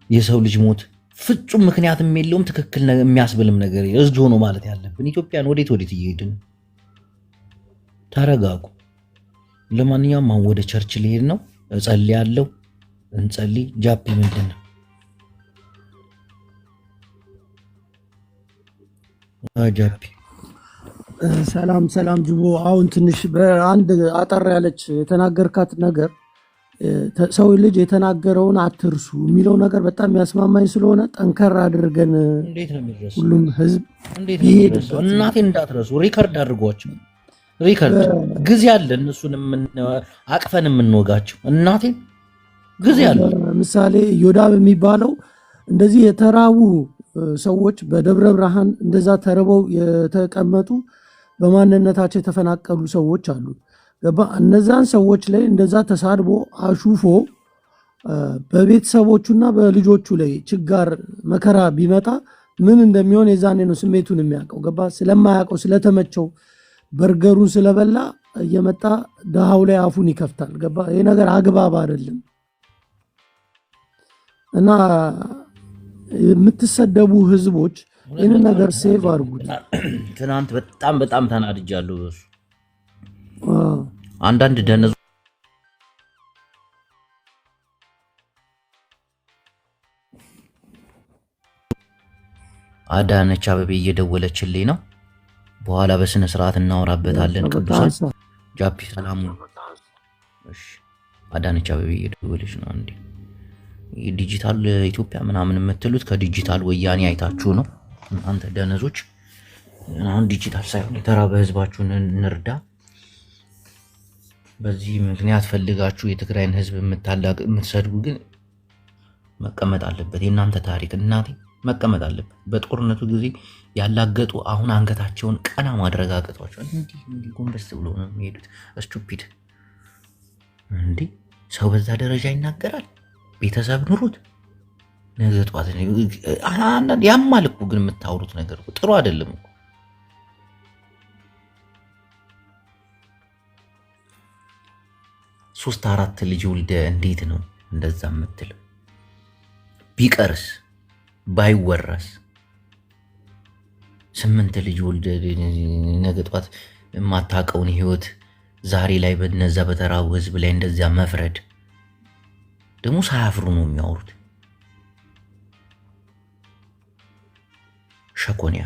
የሰው ልጅ ሞት ፍጹም ምክንያትም የለውም። ትክክል የሚያስብልም ነገር እዝጆ ነው ማለት ያለብን። ኢትዮጵያን ወዴት እየሄድን? ተረጋጉ። ለማንኛውም አሁን ወደ ቸርች ልሄድ ነው። እጸልያለሁ። እንጸልይ። ጃፒ ምንድን ነው? ጃፒ ሰላም ጅቦ። አሁን ትንሽ በአንድ አጠር ያለች የተናገርካት ነገር ሰው ልጅ የተናገረውን አትርሱ የሚለው ነገር በጣም ያስማማኝ ስለሆነ ጠንከር አድርገን ሁሉም ህዝብ እናቴ እንዳትረሱ ሪከርድ አድርጓቸው። ሪከርድ ጊዜ አለን። እሱን አቅፈን የምንወጋቸው እናቴ ጊዜ አለ። ምሳሌ ኢዮዳብ የሚባለው እንደዚህ የተራቡ ሰዎች በደብረ ብርሃን እንደዛ ተርበው የተቀመጡ በማንነታቸው የተፈናቀሉ ሰዎች አሉ። እነዛን ሰዎች ላይ እንደዛ ተሳድቦ አሹፎ በቤተሰቦቹና በልጆቹ ላይ ችጋር መከራ ቢመጣ ምን እንደሚሆን የዛኔ ነው ስሜቱን የሚያውቀው። ገባ? ስለማያውቀው ስለተመቸው በርገሩን ስለበላ እየመጣ ድሃው ላይ አፉን ይከፍታል። ገባ? ይህ ነገር አግባብ አይደለም እና የምትሰደቡ ህዝቦች ይህንን ነገር ሴቭ አድርጉት። ትናንት በጣም ተናድጃለሁ። በሱ አንዳንድ ደነዙ አዳነች አበቤ እየደወለችልኝ ነው። በኋላ በስነ ስርዓት እናወራበታለን። ቅዱሳን ጃፒ ሰላሙ። እሺ አዳነች አበቤ እየደወለች ነው። እንዴ ዲጂታል ኢትዮጵያ ምናምን የምትሉት ከዲጂታል ወያኔ አይታችሁ ነው እናንተ ደነዞች። አሁን ዲጂታል ሳይሆን የተራበ ህዝባችሁን እንርዳ። በዚህ ምክንያት ፈልጋችሁ የትግራይን ህዝብ የምትሰድቡ ግን መቀመጥ አለበት። የእናንተ ታሪክ እናቴ መቀመጥ አለበት። በጦርነቱ ጊዜ ያላገጡ አሁን አንገታቸውን ቀና ማድረግ አቅቷቸው እንዲህ ጎንበስ ብሎ ነው የሚሄዱት። ስቱፒድ እንዲህ ሰው በዛ ደረጃ ይናገራል። ቤተሰብ ኑሩት። ነገ ጠዋት ያማል እኮ ግን የምታወሩት ነገር ጥሩ አይደለም እኮ። ሶስት አራት ልጅ ወልደ እንዴት ነው እንደዛ የምትለው? ቢቀርስ ባይወራስ 8 ልጅ ወልደ ነገ ጠዋት የማታውቀውን ህይወት ዛሬ ላይ በነዛ በተራቡ ህዝብ ላይ እንደዚያ መፍረድ ደግሞ ሳያፍሩ ነው የሚያወሩት። ሸኮኒያ